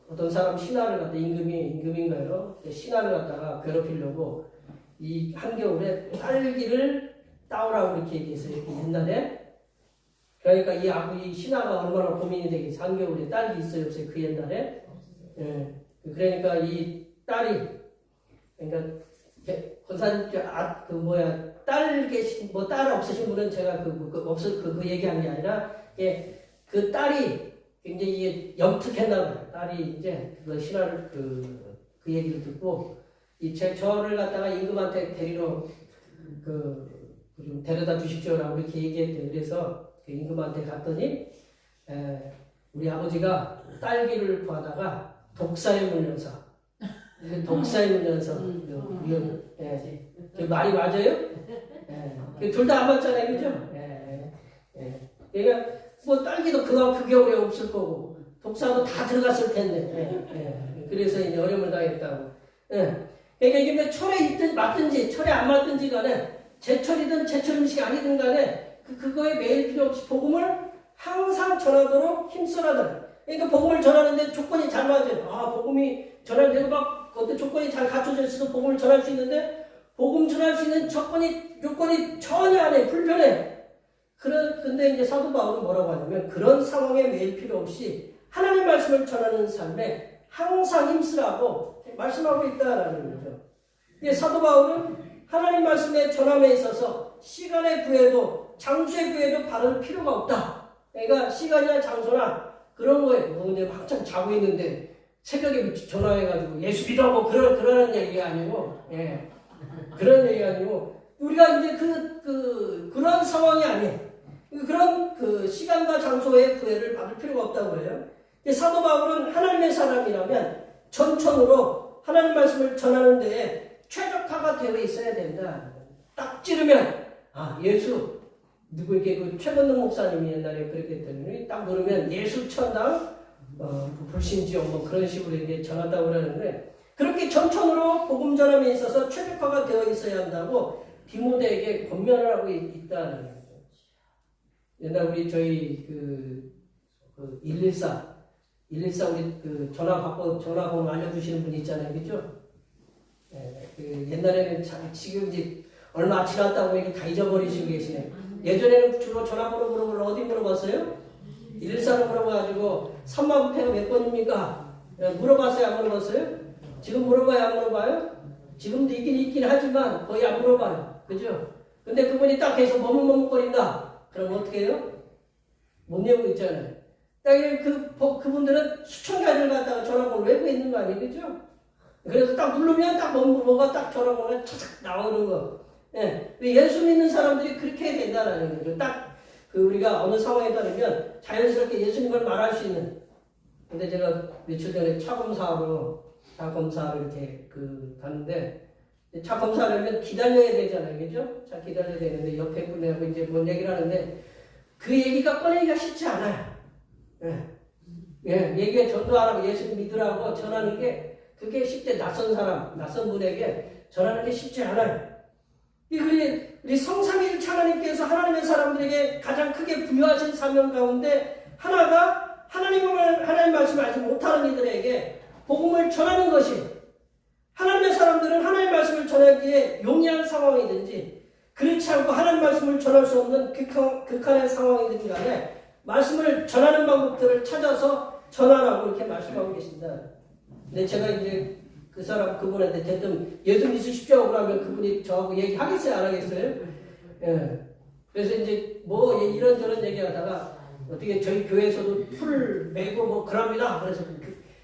어떤 사람 신하를 갖다 임금인가요? 신하를 갖다가 괴롭히려고 이 한겨울에 딸기를 따오라고 이렇게 얘기했어요. 옛날에. 그러니까 이 신하가 얼마나 고민이 되겠어요. 한겨울에 딸기 있어요, 없어요? 그 옛날에. 예. 그러니까 이 딸이, 그러니까 권산 딸 없으신 분은 제가 그 얘기한 게 아니라, 그 딸이 굉장히 영특했나 봐요. 딸이 이제 그 신하를 그 얘기를 듣고 저를 갖다가 임금한테 좀 데려다 주십시오라고 이렇게 얘기했대요. 그래서 그 임금한테 갔더니 우리 아버지가 딸기를 구하다가 독사에 물려서 그 말이 맞아요? 둘 다 안 맞잖아요, 그죠? 그러니까 딸기도 그 겨울에 없을 거고 독사도 다 들어갔을 텐데 그래서 이제 어려움을 당했다고. 그러니까 이게 철에 맞든지 철에 안 맞든지 간에 제철이든 제철 음식이 아니든 간에 그거에 매일 필요 없이 복음을 항상 전하도록 힘써라더라. 그러니까 복음을 전하는데 조건이 잘 맞아요. 아, 복음이 전하는데도 막 어떤 조건이 잘 갖춰져 있어서 복음을 전할 수 있는데 복음 전할 수 있는 요건이 전혀 안 해. 불편해. 근데 이제 사도 바울은 뭐라고 하냐면 그런 상황에 매일 필요 없이 하나님의 말씀을 전하는 삶에 항상 힘쓰라고 말씀하고 있다라는 거죠. 근데 사도 바울은 하나님 말씀의 전함에 있어서 시간의 구애도 장소의 구애도 받을 필요가 없다. 그러니까 시간이나 장소나 그런 거에 근데 한참 자고 있는데 새벽에 전화해가지고 예수 믿어 그러는 얘기가 아니고 그런 얘기가 아니고 우리가 이제 그런 상황이 아니에요. 그런 시간과 장소의 구애를 받을 필요가 없다고 그래요. 사도 바울은 하나님의 사람이라면 전천후로 하나님 말씀을 전하는 데에 최적화가 되어 있어야 된다. 딱 찌르면 예수 누구에게 최건능 목사님이 옛날에 그렇게 했더니 딱 누르면 예수 천당 불신지역 그런 식으로 이제 전한다고 그러는데 그렇게 전천후로 복음 전함에 있어서 최적화가 되어 있어야 한다고 디모데에게 권면을 하고 있다는 거죠. 옛날 우리 저희 114 우리 전화번호 알려주시는 분 있잖아요, 그죠? 옛날에는 지금 이제 얼마 지났다고 이렇게 다 잊어버리시고 계시네. 예전에는 주로 전화번호 물어보러 어디 물어봤어요? 114로 물어봐가지고 3만부패가 몇 번입니까? 물어봤어요, 안 물어봤어요? 지금 물어봐요, 안 물어봐요? 지금도 있긴 하지만 거의 안 물어봐요, 그죠? 근데 그분이 딱 계속 머뭇머뭇거린다. 그럼 어떻게 해요? 못 내고 있잖아요. 그분들은 수천가지를 갖다가 전화번호 외고 있는 거 아니에요? 그죠? 그래서 딱 누르면 딱 뭐가 딱 전화번호가 착착 나오는 거. 예수 믿는 사람들이 그렇게 해야 된다는 거죠. 딱 우리가 어느 상황에 따르면 자연스럽게 예수님을 말할 수 있는. 근데 제가 며칠 전에 차 검사를 이렇게 갔는데 차 검사하려면 기다려야 되잖아요. 그죠? 차 기다려야 되는데 옆에 분하고 이제 뭔 얘기를 하는데 그 얘기가 꺼내기가 쉽지 않아요. 얘기에 전도하라고 예수 믿으라고 전하는 게 그게 쉽게 낯선 분에게 전하는 게 쉽지 않아요. 우리 성삼위일체 하나님께서 하나님의 사람들에게 가장 크게 부여하신 사명 가운데 하나가 하나님 말씀을 알지 못하는 이들에게 복음을 전하는 것이 하나님의 사람들은 하나님의 말씀을 전하기에 용이한 상황이든지 그렇지 않고 하나님 말씀을 전할 수 없는 극한의 상황이든지 간에 말씀을 전하는 방법들을 찾아서 전하라고 이렇게 말씀하고 계십니다. 근데 제가 이제 그분한테 대뜸 예수 믿으십시오 그러면 그분이 저하고 얘기하겠어요, 안 하겠어요? 그래서 이제 이런저런 얘기하다가 어떻게 저희 교회에서도 풀 메고 그럽니다. 그래서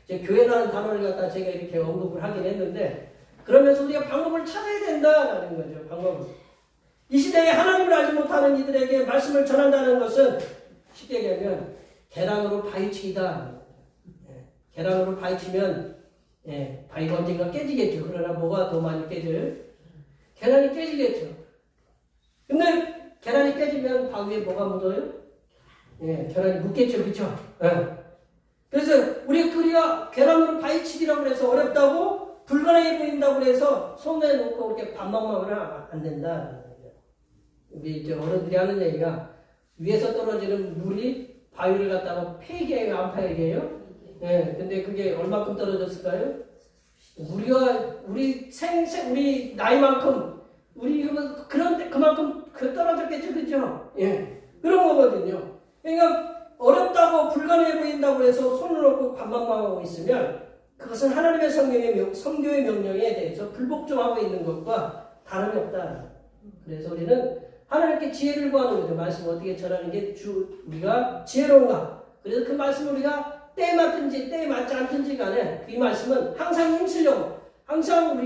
이제 교회라는 단어를 갖다 제가 이렇게 언급을 하긴 했는데 그러면서 우리가 방법을 찾아야 된다는 거죠. 방법을. 이 시대에 하나님을 알지 못하는 이들에게 말씀을 전한다는 것은 쉽게 얘기하면 계란으로 파헤치기다. 계란으로 파헤치면 바위가 언젠가 깨지겠죠. 그러나 뭐가 더 많이 깨져요? 계란이 깨지겠죠. 근데 계란이 깨지면 바위에 뭐가 묻어요? 계란이 묻겠죠. 그렇죠? 그래서 우리가 계란으로 파헤치기라고 해서 어렵다고 불가능해 보인다고 해서 손에 놓고 이렇게 반방만 하면 안 된다. 우리 이제 어른들이 하는 얘기가 위에서 떨어지는 물이 바위를 갖다가 패기해요, 안 패기해요? 근데 그게 얼마큼 떨어졌을까요? 우리 나이만큼, 그만큼 떨어졌겠죠, 그죠? 그런 거거든요. 그러니까 어렵다고 불가능해 보인다고 해서 손을 놓고 관망하고 있으면 그것은 하나님의 성교의 명령에 대해서 불복종하고 있는 것과 다름이 없다. 그래서 우리는 하나님께 지혜를 구하는 거죠. 말씀 어떻게 전하는 게 우리가 지혜로운가. 그래서 그 말씀을 우리가 때에 맞든지 때에 맞지 않든지 간에 이 말씀은 항상 힘쓰려고 항상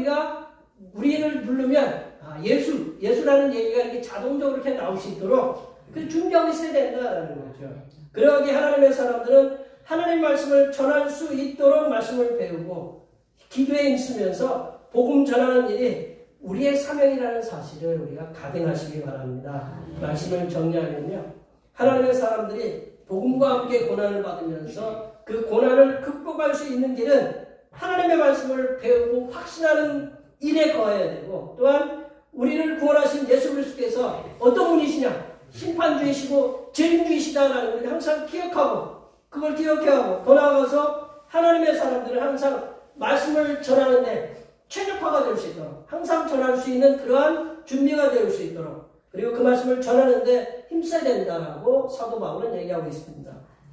우리를 누르면 예수라는 얘기가 이렇게 자동적으로 이렇게 나올 수 있도록 그 준비하고 있어야 된다는 거죠. 그러기에 하나님의 사람들은 하나님 말씀을 전할 수 있도록 말씀을 배우고 기도에 있으면서 복음 전하는 일이 우리의 사명이라는 사실을 우리가 각인하시기 바랍니다. 말씀을 정리하면요. 하나님의 사람들이 복음과 함께 고난을 받으면서 그 고난을 극복할 수 있는 길은 하나님의 말씀을 배우고 확신하는 일에 거해야 되고 또한 우리를 구원하신 예수 그리스도께서 어떤 분이시냐 심판주이시고 죄인주이시다라는 것을 항상 기억하고 그걸 기억해야 하고 더 나아가서 하나님의 사람들은 항상 말씀을 전하는데 최적화가 될 수 있도록 항상 전할 수 있는 그러한 준비가 될 수 있도록 그리고 그 말씀을 전하는데 힘써야 된다고 사도 바울은 얘기하고 있습니다.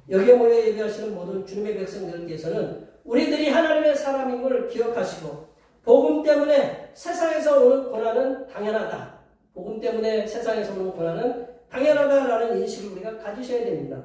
여기에 모여 예배하시는 모든 주님의 백성들께서는 우리들이 하나님의 사람임을 기억하시고 복음 때문에 세상에서 오는 고난은 당연하다. 복음 때문에 세상에서 오는 고난은 당연하다라는 인식을 우리가 가지셔야 됩니다.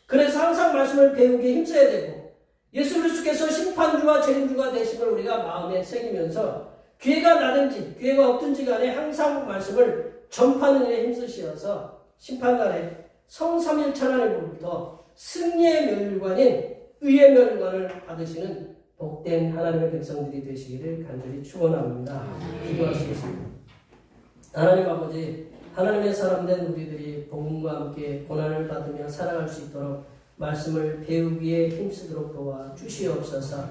그래서 항상 말씀을 배우기에 힘써야 되고 예수 그리스도께서 심판주와 재림주가 되심을 우리가 마음에 새기면서 기회가 나든지 기회가 없든지 간에 항상 말씀을 전파하는 일에 힘쓰시어서 심판날에 성삼일천 하나님으로부터 승리의 면류관인 의의 면류관을 받으시는 복된 하나님의 백성들이 되시기를 간절히 축원합니다. 기도하시겠습니다. 하나님 아버지, 하나님의 사람된 우리들이 복음과 함께 고난을 받으며 살아갈 수 있도록 말씀을 배우기에 힘쓰도록 도와 주시옵소서.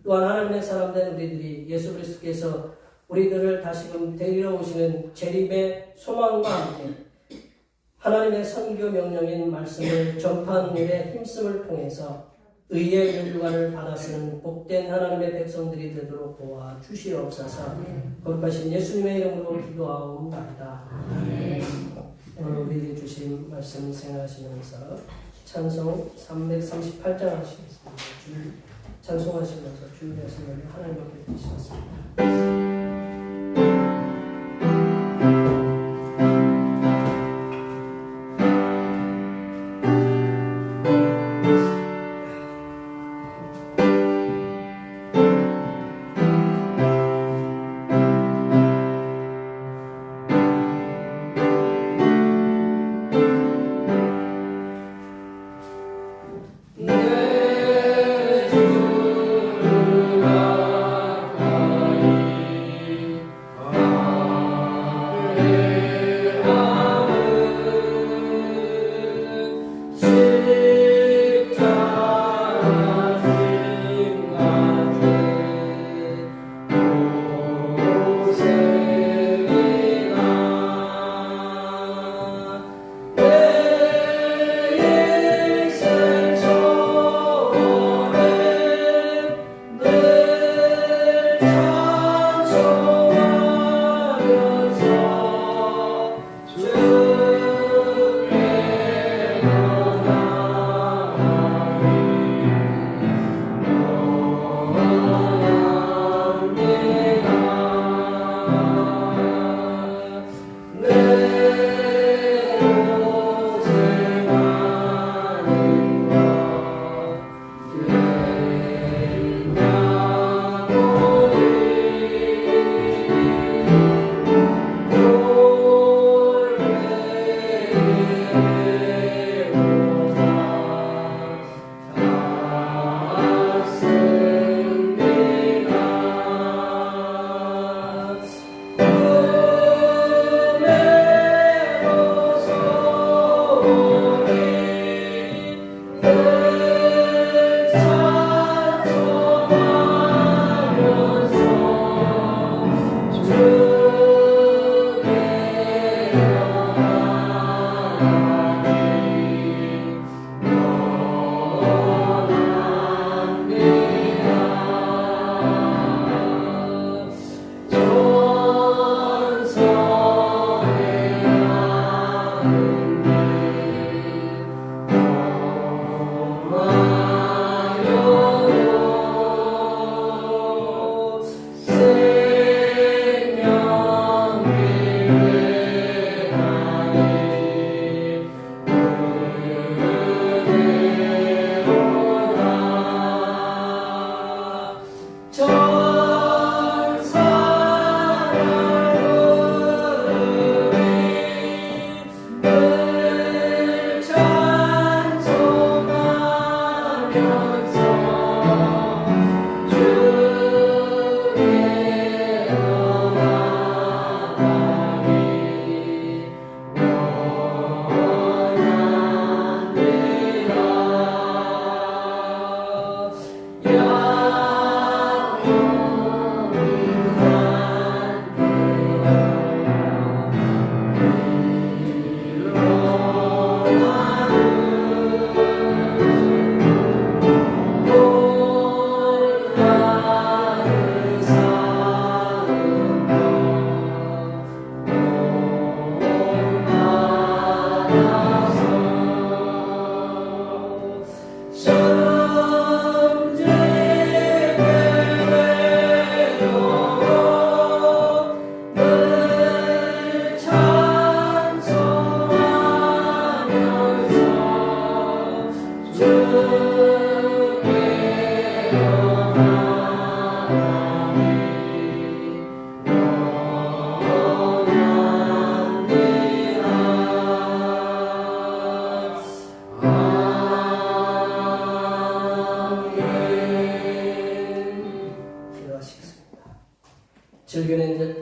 또한 하나님의 사람된 우리들이 예수 그리스도께서 우리들을 다시금 데리러 오시는 재림의 소망과 함께 하나님의 선교 명령인 말씀을 전파하는 일에 힘씀을 통해서 의의 면류관을 받아쓰는 복된 하나님의 백성들이 되도록 도와 주시옵소서. 거룩하신 예수님의 이름으로 기도하옵나이다. 오늘 우리에게 주신 말씀 생각하시면서 찬송 338장 하시겠습니다. 찬송하시면서 주의 말씀을 하나님 앞에 드리셨습니다.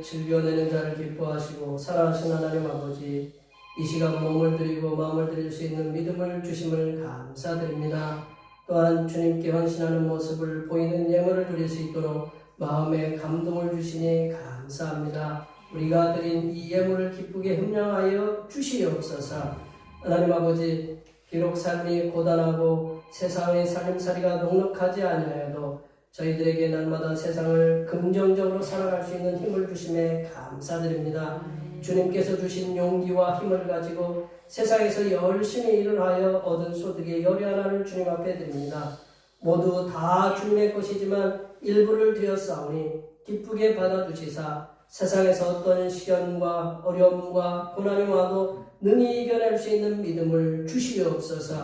즐겨내는 자를 기뻐하시고 살아가신 하나님 아버지, 이 시간 몸을 드리고 마음을 드릴 수 있는 믿음을 주심을 감사드립니다. 또한 주님께 헌신하는 모습을 보이는 예물을 드릴 수 있도록 마음에 감동을 주시니 감사합니다. 우리가 드린 이 예물을 기쁘게 협량하여 주시옵소서. 하나님 아버지, 비록 삶이 고단하고 세상의 살림살이가 넉넉하지 아니하여도 저희들에게 날마다 세상을 긍정적으로 살아갈 수 있는 힘을 주심에 감사드립니다. 주님께서 주신 용기와 힘을 가지고 세상에서 열심히 일을 하여 얻은 소득의 열의 하나를 주님 앞에 드립니다. 모두 다 주님의 것이지만 일부를 드렸사오니 기쁘게 받아주시사 세상에서 어떤 시련과 어려움과 고난이 와도 능히 이겨낼 수 있는 믿음을 주시옵소서.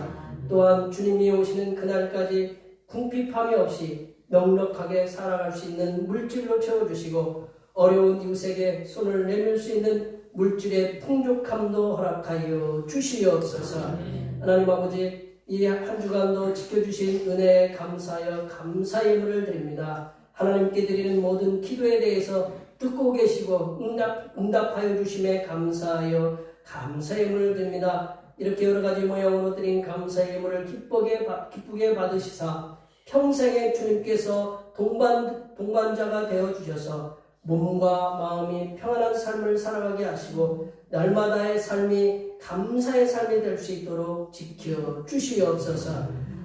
또한 주님이 오시는 그날까지 궁핍함이 없이 넉넉하게 살아갈 수 있는 물질로 채워주시고 어려운 이웃에게 손을 내밀 수 있는 물질의 풍족함도 허락하여 주시옵소서. 하나님 아버지, 이 한 주간도 지켜주신 은혜에 감사하여 감사의 예물을 드립니다. 하나님께 드리는 모든 기도에 대해서 듣고 계시고 응답하여 주심에 감사하여 감사의 예물을 드립니다. 이렇게 여러 가지 모양으로 드린 감사의 예물을 기쁘게 받으시사 평생에 주님께서 동반자가 되어주셔서 몸과 마음이 평안한 삶을 살아가게 하시고 날마다의 삶이 감사의 삶이 될 수 있도록 지켜주시옵소서.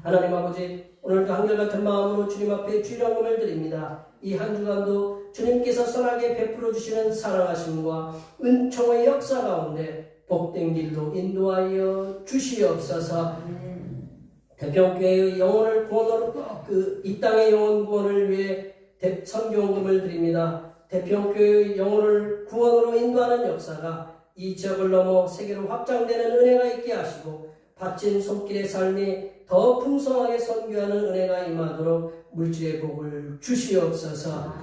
하나님 아버지, 오늘도 한결같은 마음으로 주님 앞에 주일영금을 드립니다. 이 한 주간도 주님께서 선하게 베풀어 주시는 사랑하심과 은총의 역사 가운데 복된 길로 인도하여 주시옵소서. 대평교회의 영혼을 구원으로 이 땅의 영혼 구원을 위해 선교원금을 드립니다. 대평교회의 영혼을 구원으로 인도하는 역사가 이 지역을 넘어 세계로 확장되는 은혜가 있게 하시고 바친 손길의 삶이 더 풍성하게 선교하는 은혜가 임하도록 물질의 복을 주시옵소서.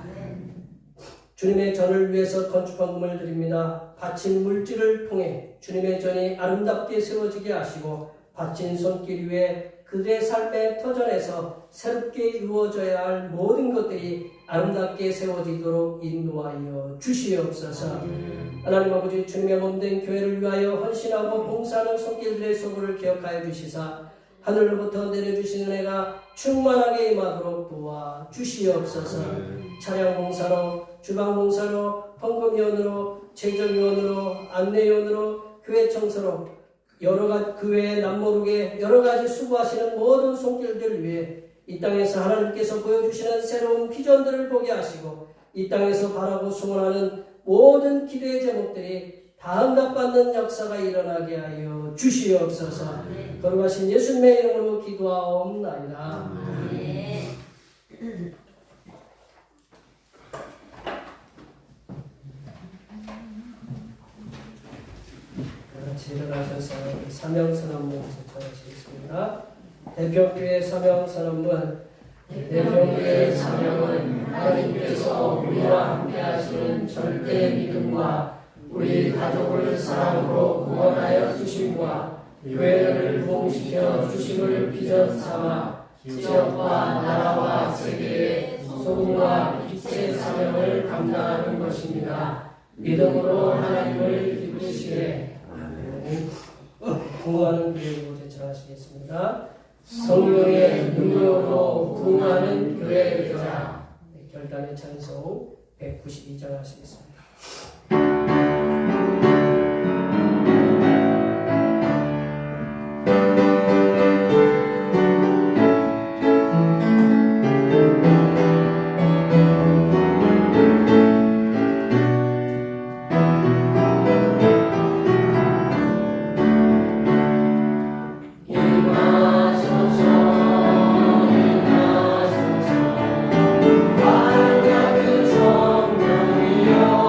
주님의 전을 위해서 건축헌금을 드립니다. 바친 물질을 통해 주님의 전이 아름답게 세워지게 하시고 바친 손길 위에 그들의 삶의 터전에서 새롭게 이루어져야 할 모든 것들이 아름답게 세워지도록 인도하여 주시옵소서. 하나님 아버지, 주님의 몸된 교회를 위하여 헌신하고 봉사하는 손길들의 소구를 기억하여 주시사 하늘로부터 내려주신 은혜가 충만하게 임하도록 도와 주시옵소서. 차량 봉사로, 주방 봉사로, 헌금위원으로, 재정위원으로, 안내위원으로, 교회 청소로 그 외에 남모르게 여러가지 수고하시는 모든 손길들을 위해 이 땅에서 하나님께서 보여주시는 새로운 비전들을 보게 하시고 이 땅에서 바라고 소원하는 모든 기도의 제목들이 다 응답받는 역사가 일어나게 하여 주시옵소서. 거룩하신 예수님의 이름으로 기도하옵나이다. 같이 일어나셔서 사명선언문 제청하시겠습니다. 대평교회 사명선언문. 대평교회의 사명은 하나님께서 우리와 함께 하시는 절대의 믿음과 우리 가족을 사랑으로 구원하여 주심과 교회를 부흥시켜 주심을 비전 삼아 지역과 나라와 세계의 소금과 빛의 사명을 감당하는 것입니다. 믿음으로 하나님을 기쁘시게. 아멘. 부흥하는 교회로 제청하시겠습니다. 성령의 능력으로 부흥하는 교회 교자. 결단의 찬송 192장 하시겠습니다. 그 성령이여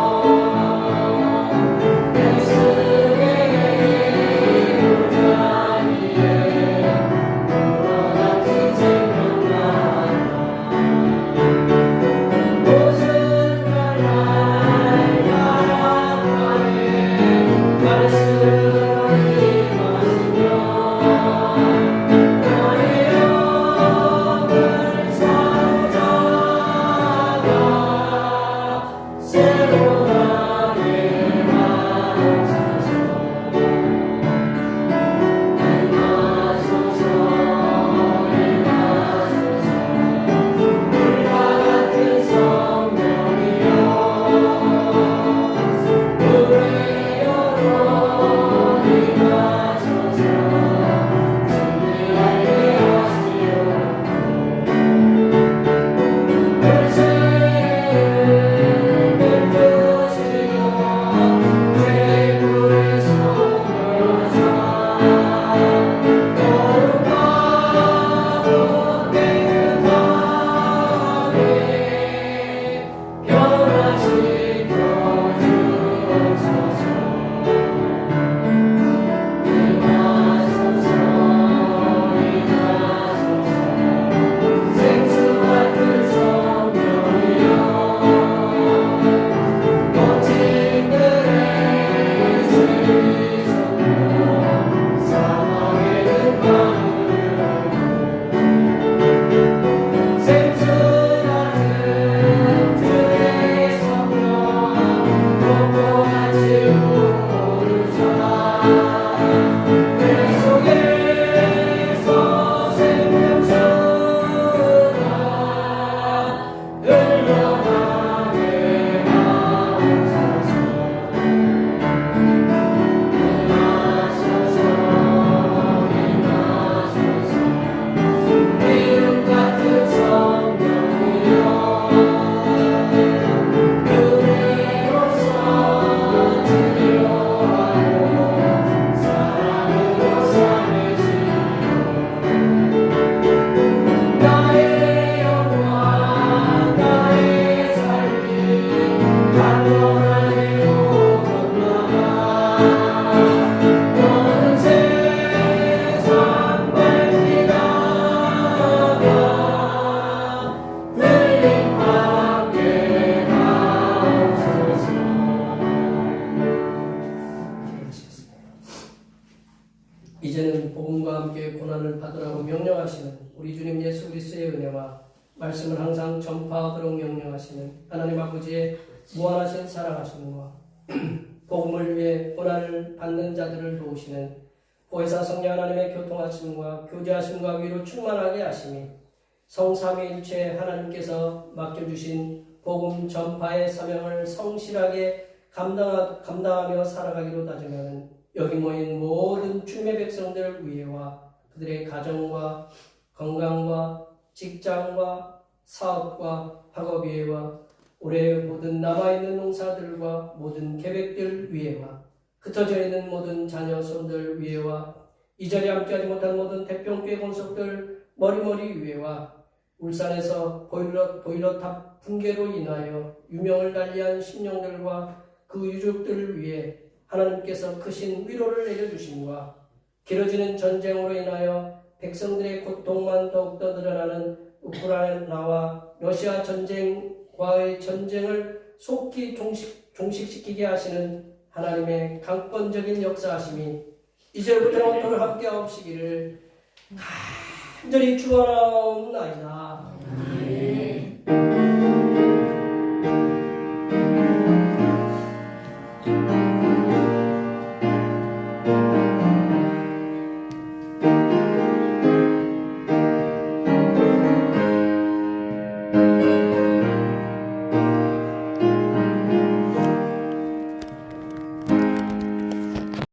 이제는 복음과 함께 고난을 받으라고 명령하시는 우리 주님 예수 그리스도의 은혜와 말씀을 항상 전파하도록 명령하시는 하나님 아버지의 무한하신 사랑하심과 복음을 위해 고난을 받는 자들을 도우시는 보혜사 성령 하나님의 교통하심과 교제하심과 위로 충만하게 하심이 성삼위일체 하나님께서 맡겨주신 복음 전파의 사명을 성실하게 감당하며 살아가기로 다짐하는 여기 모인 모든 주님의 백성들 위해와 그들의 가정과 건강과 직장과 사업과 학업 위해와 올해 모든 남아있는 농사들과 모든 계획들 위해와 흩어져 있는 모든 자녀 손들 위해와 이 자리에 함께하지 못한 모든 대평교회 권속들 머리머리 위해와 울산에서 보일러탑 붕괴로 인하여 유명을 달리한 심령들과 그 유족들을 위해 하나님께서 크신 위로를 내려주심과 길어지는 전쟁으로 인하여 백성들의 고통만 더욱더 늘어나는 우크라이나와 러시아 전쟁과의 전쟁을 속히 종식시키게 하시는 하나님의 강권적인 역사하심이 이제부터 오늘 함께 하옵시기를 간절히 축원하옵나이다.